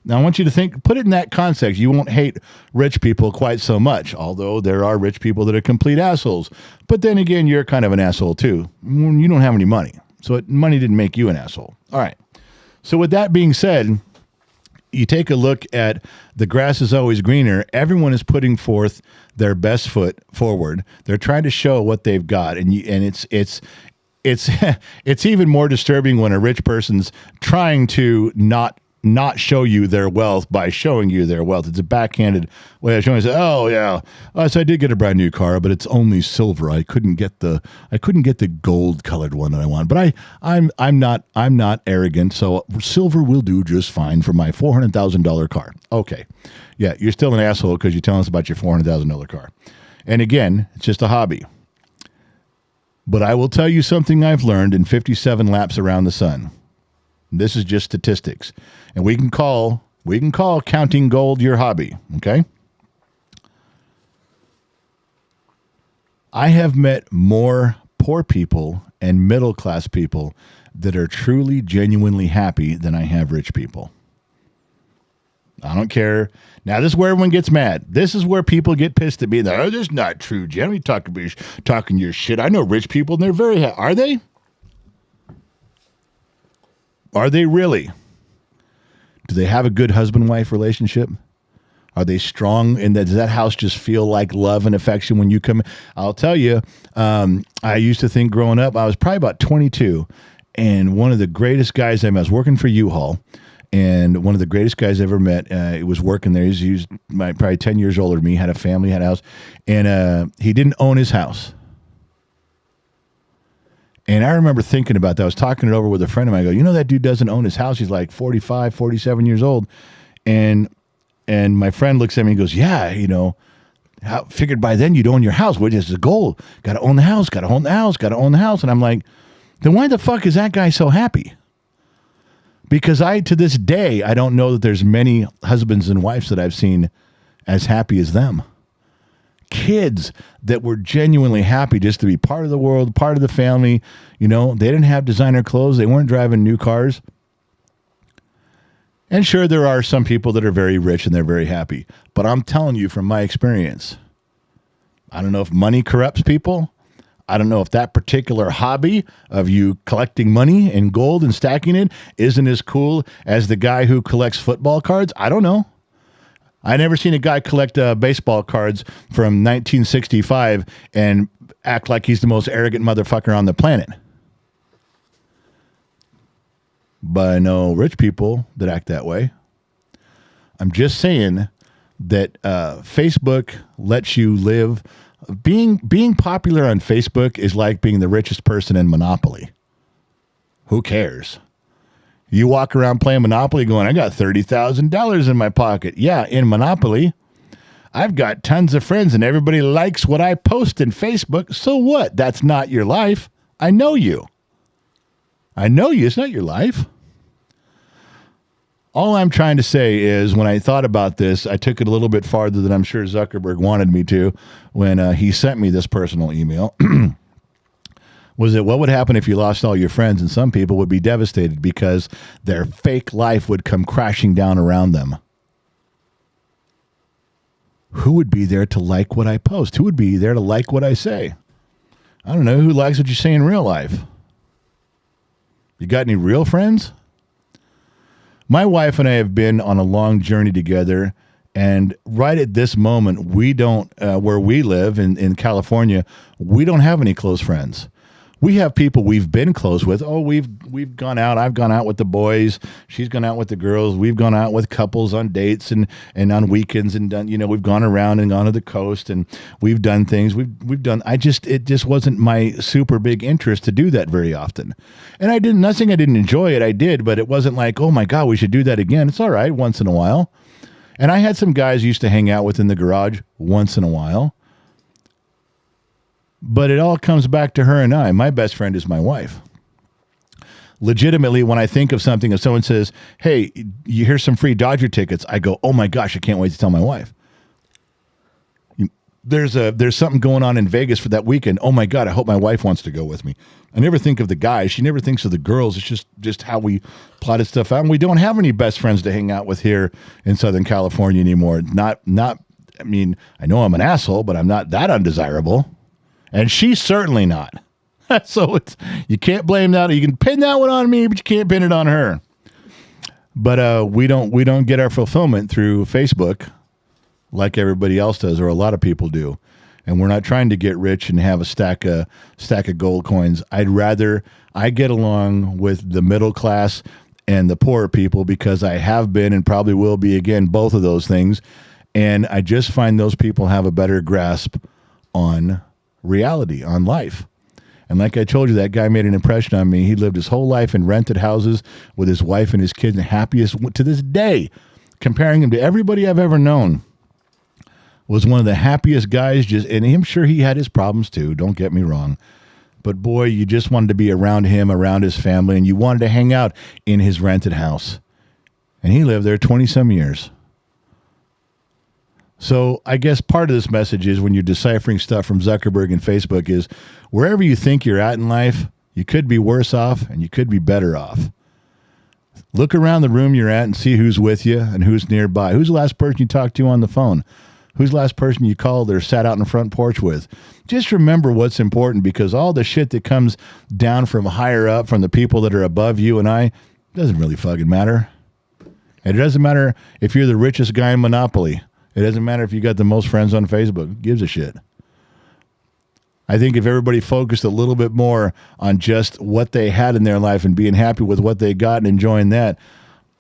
Now, I want you to put it in that context. You won't hate rich people quite so much, although there are rich people that are complete assholes. But then again, you're kind of an asshole too. You don't have any money, so money didn't make you an asshole. All right. So with that being said, you take a look at the grass is always greener. Everyone is putting forth their best foot forward. They're trying to show what they've got, and it's it's even more disturbing when a rich person's trying to not show you their wealth by showing you their wealth. It's a backhanded way of showing. Oh yeah, so I did get a brand new car, but it's only silver. I couldn't get the gold colored one that I want. But I'm not arrogant, so silver will do just fine for my $400,000 car. Okay, yeah, you're still an asshole because you're telling us about your $400,000 car. And again, it's just a hobby. But I will tell you something I've learned in 57 laps around the sun. This is just statistics. And we can call counting gold your hobby, okay? I have met more poor people and middle-class people that are truly, genuinely happy than I have rich people. I don't care. Now, this is where everyone gets mad. This is where people get pissed at me. Oh, that's not true, Jen. We talking your shit. I know rich people, and they're very happy. Are they? Are they really? Do they have a good husband-wife relationship? Are they strong? And does that house just feel like love and affection when you come? I'll tell you, I used to think growing up, I was probably about 22, and one of the greatest guys I was working for U-Haul, and one of the greatest guys I ever met, he was working there. He was probably 10 years older than me, had a family, had a house, and he didn't own his house. And I remember thinking about that. I was talking it over with a friend of mine. I go, that dude doesn't own his house. He's like 45, 47 years old. And my friend looks at me and goes, yeah, figured by then you'd own your house, which is the goal. Got to own the house, got to own the house, got to own the house. And I'm like, then why the fuck is that guy so happy? Because to this day, I don't know that there's many husbands and wives that I've seen as happy as them. Kids that were genuinely happy just to be part of the world, part of the family. They didn't have designer clothes. They weren't driving new cars. And sure, there are some people that are very rich and they're very happy. But I'm telling you from my experience, I don't know if money corrupts people. I don't know if that particular hobby of you collecting money and gold and stacking it isn't as cool as the guy who collects football cards. I don't know. I never seen a guy collect baseball cards from 1965 and act like he's the most arrogant motherfucker on the planet. But I know rich people that act that way. I'm just saying that Facebook lets you live. Being popular on Facebook is like being the richest person in Monopoly. Who cares? You walk around playing Monopoly going, I got $30,000 in my pocket. Yeah, in Monopoly. I've got tons of friends and everybody likes what I post in Facebook. So what? That's not your life. I know you. I know you. It's not your life. All I'm trying to say is when I thought about this, I took it a little bit farther than I'm sure Zuckerberg wanted me to when he sent me this personal email. Was it what would happen if you lost all your friends? And some people would be devastated because their fake life would come crashing down around them. Who would be there to like what I post? Who would be there to like what I say? I don't know. Who likes what you say in real life? You got any real friends? My wife and I have been on a long journey together, and right at this moment, we don't, where we live in California, we don't have any close friends. We have people we've been close with. Oh, we've gone out. I've gone out with the boys. She's gone out with the girls. We've gone out with couples on dates and on weekends and done, we've gone around and gone to the coast and we've done things. We've done, it just wasn't my super big interest to do that very often. And not saying I didn't enjoy it. I did, but it wasn't like, oh my God, we should do that again. It's all right once in a while. And I had some guys I used to hang out with in the garage once in a while. But it all comes back to her and I. My best friend is my wife. Legitimately, when I think of something, if someone says, hey, here's some free Dodger tickets, I go, oh my gosh, I can't wait to tell my wife. There's something going on in Vegas for that weekend. Oh my God, I hope my wife wants to go with me. I never think of the guys. She never thinks of the girls. It's just how we plotted stuff out. And we don't have any best friends to hang out with here in Southern California anymore. I mean, I know I'm an asshole, but I'm not that undesirable. And she's certainly not. So you can't blame that. You can pin that one on me, but you can't pin it on her. But we don't get our fulfillment through Facebook like everybody else does, or a lot of people do. And we're not trying to get rich and have a stack of gold coins. I'd rather I get along with the middle class and the poorer people because I have been and probably will be again, both of those things. And I just find those people have a better grasp on reality, on life. And like I told you, that guy made an impression on me. He lived his whole life in rented houses with his wife and his kids, and happiest to this day, comparing him to everybody I've ever known, was one of the happiest guys. And I'm sure he had his problems too, don't get me wrong. But boy, you just wanted to be around him, around his family, and you wanted to hang out in his rented house. And he lived there 20 some years. So I guess part of this message is when you're deciphering stuff from Zuckerberg and Facebook is wherever you think you're at in life, you could be worse off and you could be better off. Look around the room you're at and see who's with you and who's nearby. Who's the last person you talked to on the phone? Who's the last person you called or sat out in the front porch with? Just remember what's important, because all the shit that comes down from higher up, from the people that are above you and I, doesn't really fucking matter. And it doesn't matter if you're the richest guy in Monopoly. It doesn't matter if you got the most friends on Facebook. Who gives a shit? I think if everybody focused a little bit more on just what they had in their life and being happy with what they got and enjoying that,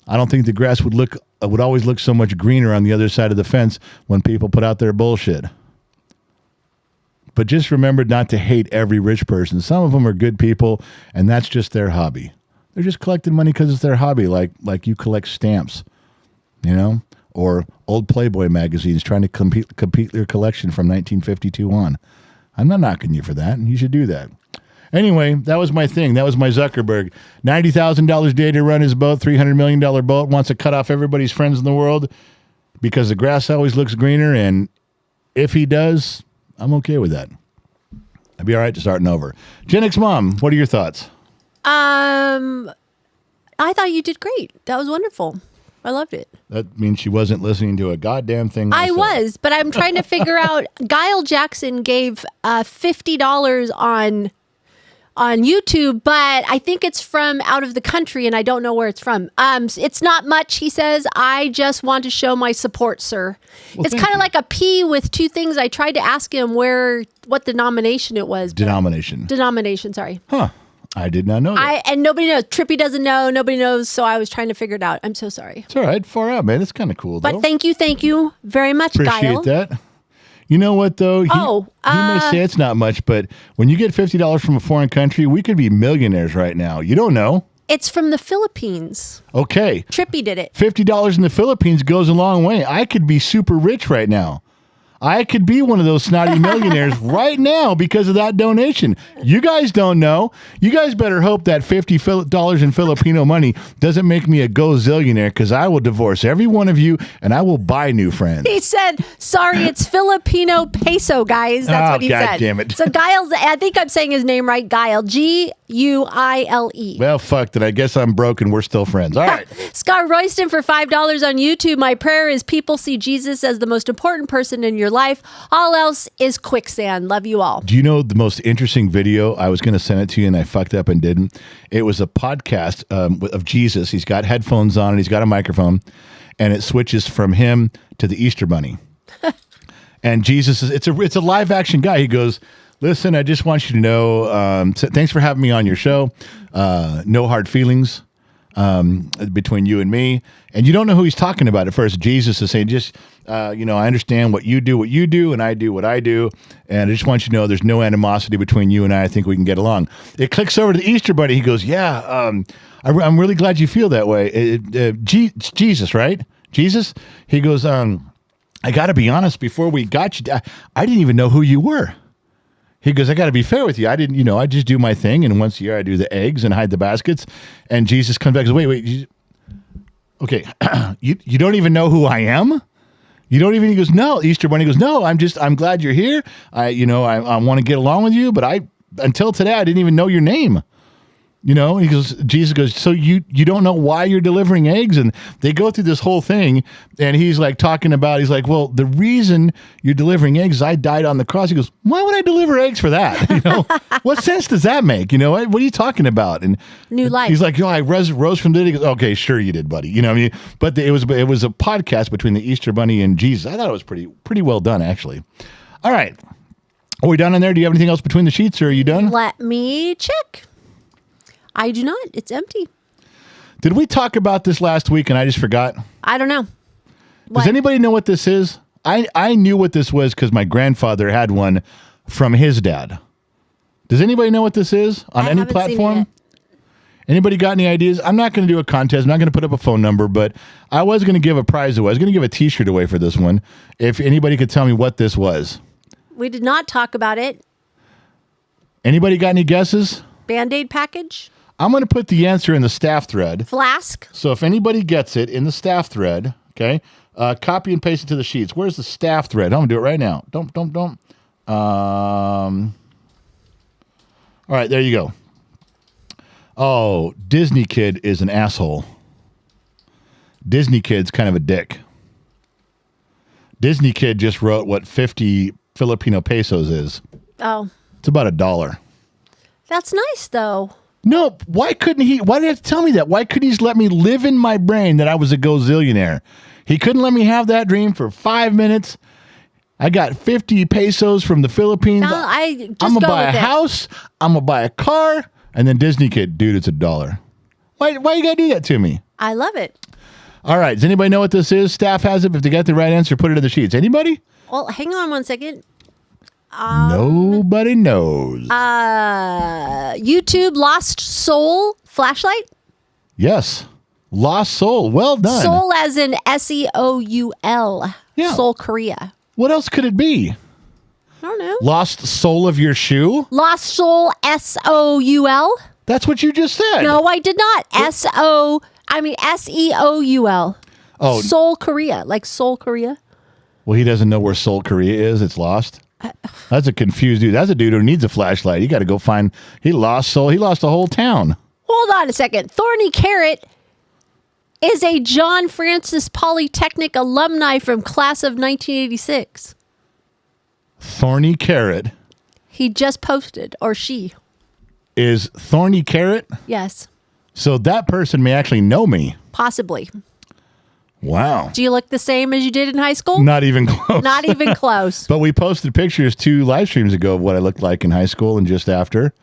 I don't think the grass would always look so much greener on the other side of the fence when people put out their bullshit. But just remember not to hate every rich person. Some of them are good people, and that's just their hobby. They're just collecting money because it's their hobby, like you collect stamps, or old Playboy magazines trying to complete their collection from 1952 on. I'm not knocking you for that. You should do that. Anyway, that was my thing. That was my Zuckerberg. $90,000 a day to run his boat, $300 million boat, wants to cut off everybody's friends in the world because the grass always looks greener. And if he does, I'm okay with that. I'd be all right to starting over. Gen X Mom, what are your thoughts? I thought you did great. That was wonderful. I loved it. That means she wasn't listening to a goddamn thing. I was, but I'm trying to figure out. Guile Jackson gave $50 on YouTube, but I think it's from out of the country, and I don't know where it's from. It's not much, he says. I just want to show my support, sir. Well, it's kind of like a P with two things. I tried to ask him what denomination it was. Denomination, sorry. Huh. I did not know that. And nobody knows. Trippy doesn't know. Nobody knows. So I was trying to figure it out. I'm so sorry. It's all right. Far out, man. That's kind of cool, though. But thank you very much, Guile. Appreciate that. You know what, though? He may say it's not much, but when you get $50 from a foreign country, we could be millionaires right now. You don't know. It's from the Philippines. Okay. Trippy did it. $50 in the Philippines goes a long way. I could be super rich right now. I could be one of those snotty millionaires right now because of that donation. You guys don't know. You guys better hope that $50 in Filipino money doesn't make me a gozillionaire, because I will divorce every one of you and I will buy new friends. He said, sorry, it's Filipino peso, guys. That's what he God said. Damn it. So Giles, I think I'm saying his name right, Guile. Guile. Well, fuck it. I guess I'm broke and we're still friends. All right. Scott Royston for $5 on YouTube. My prayer is people see Jesus as the most important person in your life. All else is quicksand. Love you all. Do you know the most interesting video? I was going to send it to you and I fucked up and didn't. It was a podcast of Jesus. He's got headphones on and he's got a microphone, and it switches from him to the Easter Bunny. And Jesus it's a live action guy. He goes, listen, I just want you to know, thanks for having me on your show. No hard feelings between you and me. And you don't know who he's talking about at first. Jesus is saying, just, I understand what you do, and I do what I do. And I just want you to know there's no animosity between you and I. I think we can get along. It clicks over to the Easter Bunny. He goes, yeah, I'm really glad you feel that way. Jesus, right? Jesus? He goes, I got to be honest, before we got you, I didn't even know who you were. He goes, I got to be fair with you. I didn't, I just do my thing. And once a year I do the eggs and hide the baskets. And Jesus comes back and goes, wait. Okay. you don't even know who I am? You don't even, he goes, no. Easter Bunny goes, no, I'm glad you're here. I want to get along with you. But until today, I didn't even know your name. He goes, Jesus goes, so you don't know why you're delivering eggs? And they go through this whole thing, and he's like talking about, he's like, well, the reason you're delivering eggs is I died on the cross. He goes, why would I deliver eggs for that? What sense does that make? What are you talking about? And new life. He's like, I rose from the dead. He goes, okay, sure you did, buddy. But it was a podcast between the Easter Bunny and Jesus. I thought it was pretty well done, actually. All right. Are we done in there? Do you have anything else between the sheets, or are you done? Let me check. I do not. It's empty. Did we talk about this last week and I just forgot? I don't know. Does anybody know what this is? I knew what this was because my grandfather had one from his dad. Does anybody know what this is on any platform? Anybody got any ideas? I'm not going to do a contest. I'm not going to put up a phone number, but I was going to give a prize away. I was going to give a t-shirt away for this one. If anybody could tell me what this was. We did not talk about it. Anybody got any guesses? Band-Aid package? I'm going to put the answer in the staff thread. Flask? So if anybody gets it in the staff thread, okay, copy and paste it to the sheets. Where's the staff thread? I'm going to do it right now. Don't. All right, there you go. Oh, Disney Kid is an asshole. Disney Kid's kind of a dick. Disney Kid just wrote what 50 Filipino pesos is. Oh. It's about $1. That's nice, though. No, why did he have to tell me that? Why couldn't he just let me live in my brain that I was a gozillionaire? He couldn't let me have that dream for 5 minutes. I got 50 pesos from the Philippines. No, I'm going to buy a house. I'm going to buy a car. And then Disney Kid, dude, it's $1. Why you got to do that to me? I love it. All right. Does anybody know what this is? Staff has it. If they got the right answer, put it in the sheets. Anybody? Well, hang on one second. Nobody knows. YouTube Lost Soul flashlight? Yes. Lost Soul. Well done. Soul as in Seoul. Yeah. Seoul, Korea. What else could it be? I don't know. Lost sole of your shoe? Lost Soul, Soul. That's what you just said. No, I did not. Seoul. Oh. Seoul, Korea. Like Seoul, Korea. Well, he doesn't know where Seoul, Korea is. It's lost. That's a confused dude. That's a dude who needs a flashlight. You got to go find. He lost Seoul. He lost the whole town. Hold on a second. Thorny Carrot is a John Francis Polytechnic alumni from class of 1986. Thorny Carrot. He just posted, or she. Is Thorny Carrot? Yes. So that person may actually know me. Possibly. Wow. Do you look the same as you did in high school? Not even close. Not even close. But we posted pictures 2 live streams ago of what I looked like in high school and just after.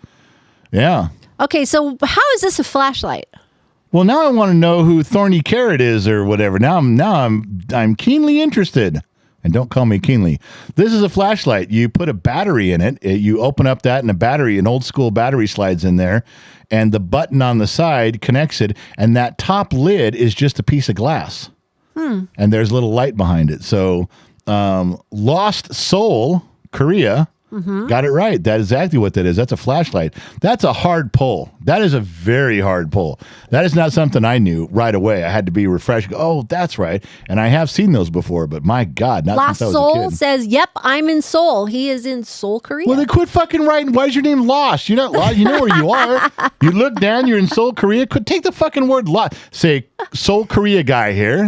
Yeah. Okay, so how is this a flashlight? Well, now I want to know who Thorny Carrot is or whatever. Now I'm keenly interested. And don't call me keenly. This is a flashlight. You put a battery in it. You open up that and an old school battery slides in there. And the button on the side connects it. And that top lid is just a piece of glass. And there's a little light behind it. So Lost Seoul, Korea. Got it right. That is exactly what that is. That's a flashlight. That's a hard pull. That is a very hard pull. That is not something I knew right away. I had to be refreshed. Oh, that's right. And I have seen those before, but my God, not Lost since I was a Seoul kid. says, yep, I'm in Seoul. He is in Seoul, Korea. Well, they quit fucking writing. Why is your name Lost? You're not lost. You know where you are. You look down, you're in Seoul, Korea. Take the fucking word Lost. Say, Seoul, Korea guy here.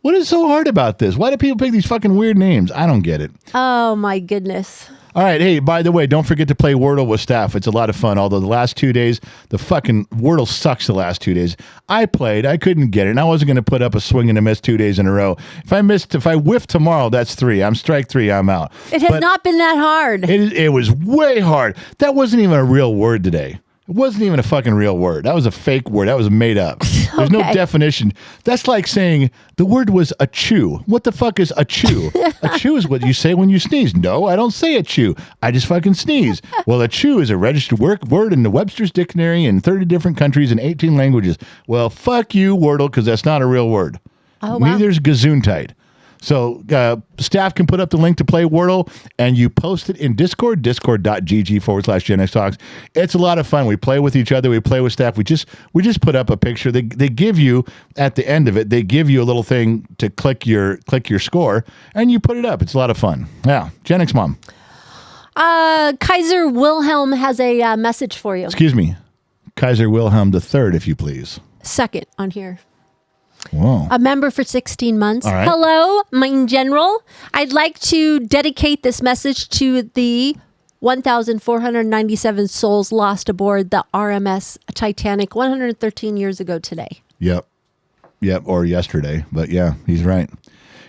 What is so hard about this? Why do people pick these fucking weird names? I don't get it. Oh, my goodness. All right. Hey, by the way, don't forget to play Wordle with staff. It's a lot of fun. Although the last 2 days, the fucking Wordle sucks the last 2 days. I played. I couldn't get it. And I wasn't going to put up a swing and a miss 2 days in a row. If I whiff tomorrow, that's 3. I'm strike 3. I'm out. It has not been that hard. It was way hard. That wasn't even a real word today. It wasn't even a fucking real word. That was a fake word. That was made up. There's no definition. That's like saying the word was a chew. What the fuck is a chew? A chew is what you say when you sneeze. No, I don't say a chew. I just fucking sneeze. Well, a chew is a registered word in the Webster's Dictionary in 30 different countries and 18 languages. Well, fuck you, Wordle, because that's not a real word. Oh, wow. Neither's Gesundheit. So staff can put up the link to play Wordle, and you post it in Discord, discord.gg/Gen X Talks. It's a lot of fun. We play with each other. We play with staff. We just put up a picture. They give you, at the end of it, they give you a little thing to click your score, and you put it up. It's a lot of fun. Yeah. Gen X Mom. Kaiser Wilhelm has a message for you. Excuse me. Kaiser Wilhelm III, if you please. Second on here. Whoa. A member for 16 months. All right. Hello, mein General. I'd like to dedicate this message to the 1,497 souls lost aboard the RMS Titanic 113 years ago today. Yep, or yesterday. But yeah, he's right.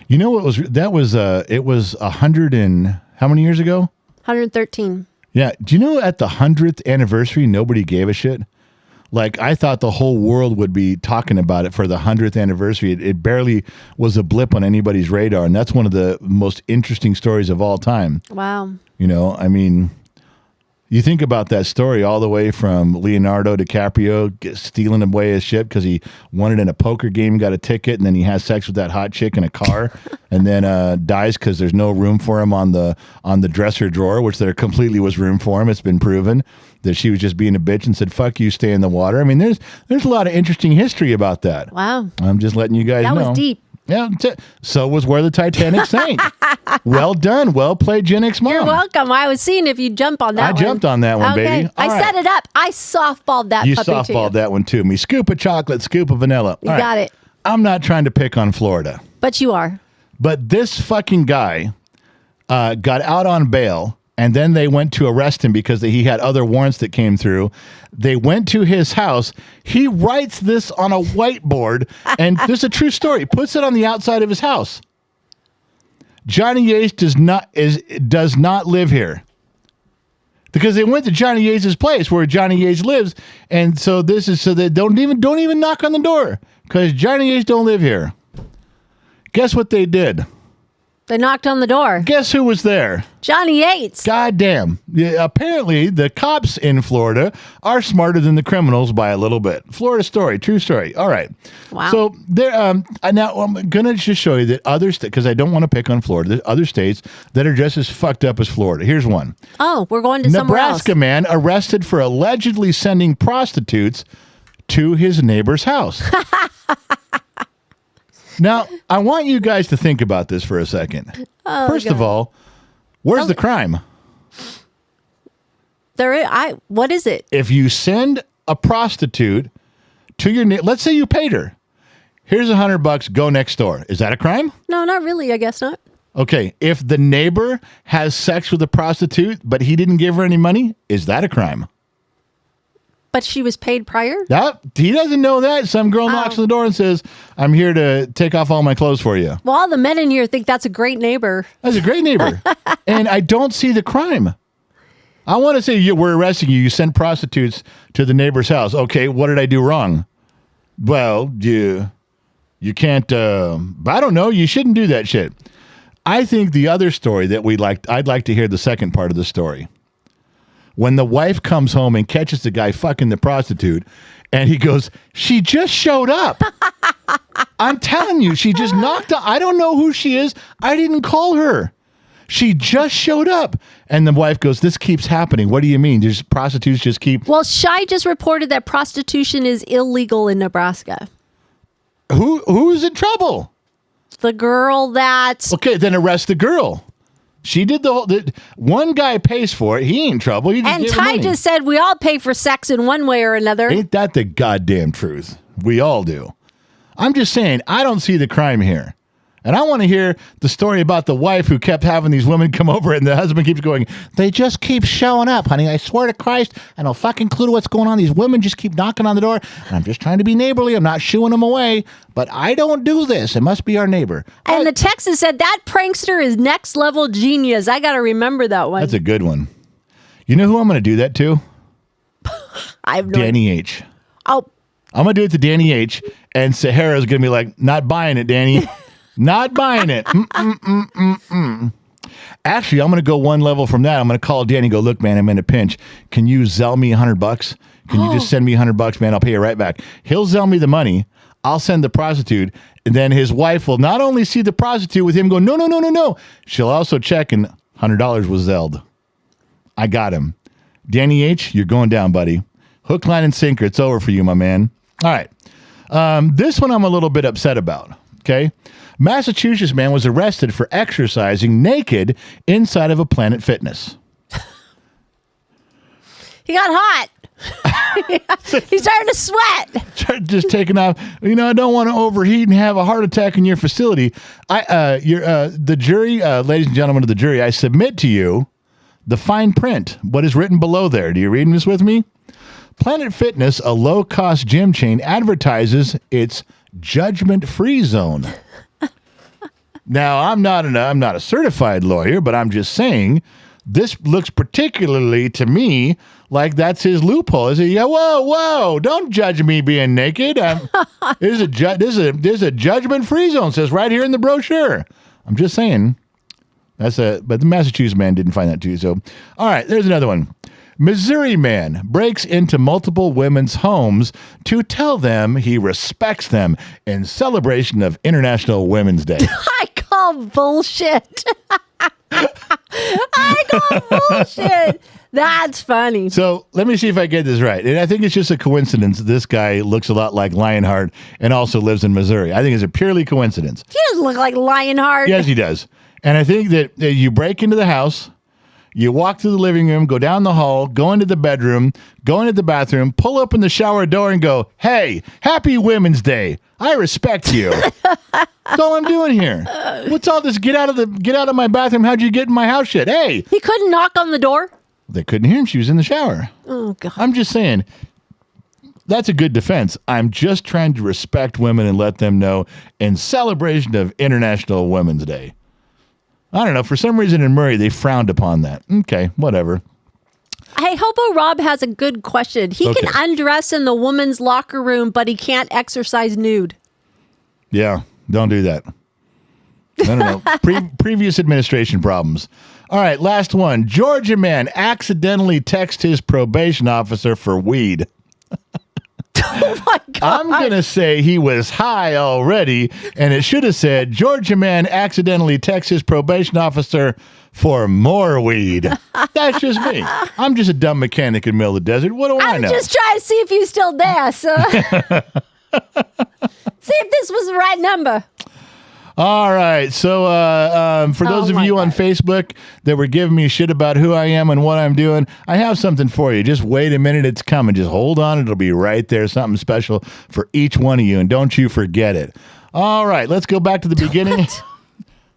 You know what it was 100 and how many years ago? 113. Yeah. Do you know at the 100th anniversary, nobody gave a shit? Like, I thought the whole world would be talking about it for the 100th anniversary. It barely was a blip on anybody's radar. And that's one of the most interesting stories of all time. Wow. You know, I mean, you think about that story all the way from Leonardo DiCaprio stealing away his ship because he won it in a poker game, got a ticket, and then he has sex with that hot chick in a car and then dies because there's no room for him on the dresser drawer, which there completely was room for him. It's been proven that she was just being a bitch and said, fuck you, stay in the water. I mean, there's a lot of interesting history about that. Wow. I'm just letting you guys know. That was deep. Yeah, so was Where the Titanic Sank. Well done. Well played, Gen X Mom. You're welcome. I was seeing if you jump on that one. I jumped on that one, okay. baby. I set it up. I softballed that You puppy to you. softballed that one to me. Scoop of chocolate, scoop of vanilla. You got it. I'm not trying to pick on Florida. But you are. But this fucking guy got out on bail, and then they went to arrest him because he had other warrants that came through. They went to his house. He writes this on a whiteboard, and this is a true story. Puts it on the outside of his house. Johnny Yates does not live here. Because they went to Johnny Yates' place where Johnny Yates lives, and so they don't even knock on the door because Johnny Yates don't live here. Guess what they did? They knocked on the door. Guess who was there? Johnny Yates. Goddamn. Yeah, apparently, the cops in Florida are smarter than the criminals by a little bit. Florida story, true story. All right. Wow. So there. Now I'm gonna just show you that other states, because I don't want to pick on Florida. There's other states that are just as fucked up as Florida. Here's one. Oh, we're going to somewhere else. Nebraska man arrested for allegedly sending prostitutes to his neighbor's house. Now, I want you guys to think about this for a second. Oh, First of all, where's the crime? What is it? If you send a prostitute to your let's say you paid her. Here's $100, go next door. Is that a crime? No, not really. I guess not. Okay. If the neighbor has sex with a prostitute, but he didn't give her any money, is that a crime? But she was paid prior? He doesn't know that. Some girl knocks on the door and says, I'm here to take off all my clothes for you. Well, all the men in here think that's a great neighbor. That's a great neighbor. And I don't see the crime. I want to say we're arresting you. You sent prostitutes to the neighbor's house. Okay, what did I do wrong? Well, you can't, I don't know. You shouldn't do that shit. I think the other story that I'd like to hear the second part of the story. when the wife comes home and catches the guy fucking the prostitute, and he goes, she just showed up. I'm telling you, she just knocked out. I don't know who she is. I didn't call her. She just showed up. And the wife goes, this keeps happening. What do you mean? There's prostitutes just keep... Well, Shai just reported that prostitution is illegal in Nebraska. Who's in trouble? The girl that's... Okay, then arrest the girl. She did the whole... one guy pays for it. He ain't in trouble. He just And gave her Ty money. just said we all pay for sex in one way or another. Ain't that the goddamn truth? We all do. I'm just saying, I don't see the crime here. And I want to hear the story about the wife who kept having these women come over, and the husband keeps going, they just keep showing up, honey. I swear to Christ, I don't fucking clue to what's going on. These women just keep knocking on the door, and I'm just trying to be neighborly. I'm not shooing them away, but I don't do this. It must be our neighbor. And the Texas said that prankster is next level genius. I got to remember that one. That's a good one. You know who I'm going to do that to? I have no Danny H. Oh, I'm going to do it to Danny H, and Sahara's going to be like, not buying it, Danny. Not buying it. Actually, I'm going to go one level from that. I'm going to call Danny and go, look, man, I'm in a pinch. Can you Zelle me $100? Can you just send me $100, man? I'll pay you right back. He'll Zelle me the money. I'll send the prostitute. And then his wife will not only see the prostitute with him go, no, no, no, no, no. She'll also check, and $100 was Zelled. I got him. Danny H., you're going down, buddy. Hook, line, and sinker. It's over for you, my man. All right. This one I'm a little bit upset about. Okay. Massachusetts man was arrested for exercising naked inside of a Planet Fitness. he got hot. He's starting to sweat. Just taking off. You know, I don't want to overheat and have a heart attack in your facility. The jury, ladies and gentlemen of the jury, I submit to you the fine print. What is written below there? Do you read this with me? Planet Fitness, a low-cost gym chain, advertises its judgment-free zone. Now, I'm not a certified lawyer, but I'm just saying this looks particularly to me like that's his loophole. Is it? Yeah, whoa! Don't judge me being naked. There's a judgment-free zone. It says right here in the brochure. I'm just saying. But the Massachusetts man didn't find that too. So, all right, there's another one. Missouri man breaks into multiple women's homes to tell them he respects them in celebration of International Women's Day. I call bullshit. I call bullshit. That's funny. So let me see if I get this right. And I think it's just a coincidence. This guy looks a lot like Lionheart and also lives in Missouri. I think it's a purely coincidence. He doesn't look like Lionheart. Yes, he does. And I think that you break into the house, you walk through the living room, go down the hall, go into the bedroom, go into the bathroom, pull open the shower door and go, hey, happy Women's Day. I respect you. That's all I'm doing here. What's all this get out of my bathroom? How'd you get in my house shit? Hey. He couldn't knock on the door? They couldn't hear him. She was in the shower. Oh, God. I'm just saying, that's a good defense. I'm just trying to respect women and let them know in celebration of International Women's Day. I don't know. For some reason in Murray, they frowned upon that. Okay, whatever. Hey, Hobo Rob has a good question. He can undress in the woman's locker room, but he can't exercise nude. Yeah, don't do that. I don't know. Previous administration problems. All right, last one. Georgia man accidentally texts his probation officer for weed. Oh, my God. I'm going to say he was high already, and it should have said, Georgia man accidentally texts his probation officer for more weed. That's just me. I'm just a dumb mechanic in the middle of the desert. What do I know? I'm just trying to see if you still there, sir. See if this was the right number. All right. So for those of you on Facebook that were giving me shit about who I am and what I'm doing, I have something for you. Just wait a minute. It's coming. Just hold on. It'll be right there. Something special for each one of you. And don't you forget it. All right. Let's go back to the beginning.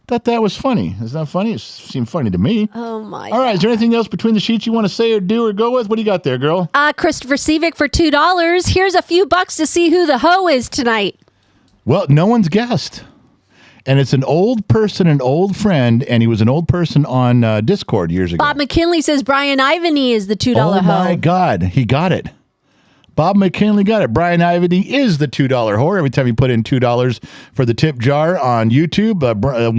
Thought that was funny. Is that funny? It seemed funny to me. Oh, my All right. Is there anything else between the sheets you want to say or do or go with? What do you got there, girl? Christopher Seavick for $2. Here's a few bucks to see who the hoe is tonight. Well, no one's guessed. And it's an old person, an old friend, and he was an old person on Discord years ago. Bob McKinley says Brian Ivany is the $2 hoe. Oh, my God. He got it. Bob McKinley got it. Brian Ivany is the $2 whore. Every time you put in $2 for the tip jar on YouTube,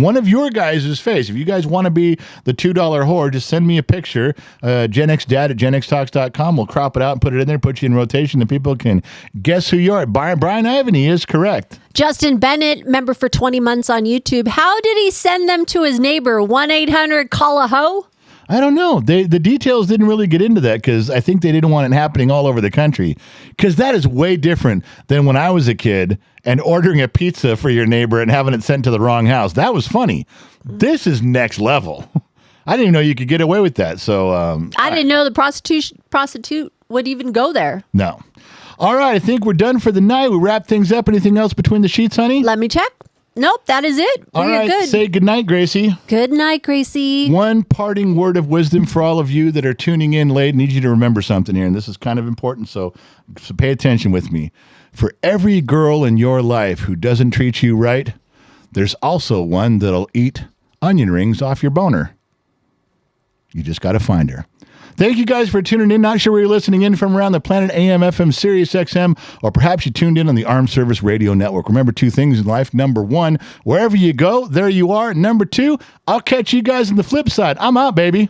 one of your guys' face. If you guys want to be the $2 whore, just send me a picture. GenXDad at GenXTalks.com. We'll crop it out and put it in there, put you in rotation, and people can guess who you are. Brian Ivany is correct. Justin Bennett, member for 20 months on YouTube. How did he send them to his neighbor? 1-800-CALL-A-HO? I don't know. The details didn't really get into that because I think they didn't want it happening all over the country. Because that is way different than when I was a kid and ordering a pizza for your neighbor and having it sent to the wrong house. That was funny. This is next level. I didn't even know you could get away with that. So I didn't know the prostitute would even go there. No. All right. I think we're done for the night. We wrap things up. Anything else between the sheets, honey? Let me check. Nope, that is it. All We're right, good. say goodnight, Gracie. Good night, Gracie. One parting word of wisdom for all of you that are tuning in late. I need you to remember something here, and this is kind of important, so pay attention with me. For every girl in your life who doesn't treat you right, there's also one that'll eat onion rings off your boner. You just got to find her. Thank you guys for tuning in. Not sure where you're listening in from around the planet, AM, FM, Sirius XM, or perhaps you tuned in on the Armed Service Radio Network. Remember two things in life. Number one, wherever you go, there you are. Number two, I'll catch you guys on the flip side. I'm out, baby.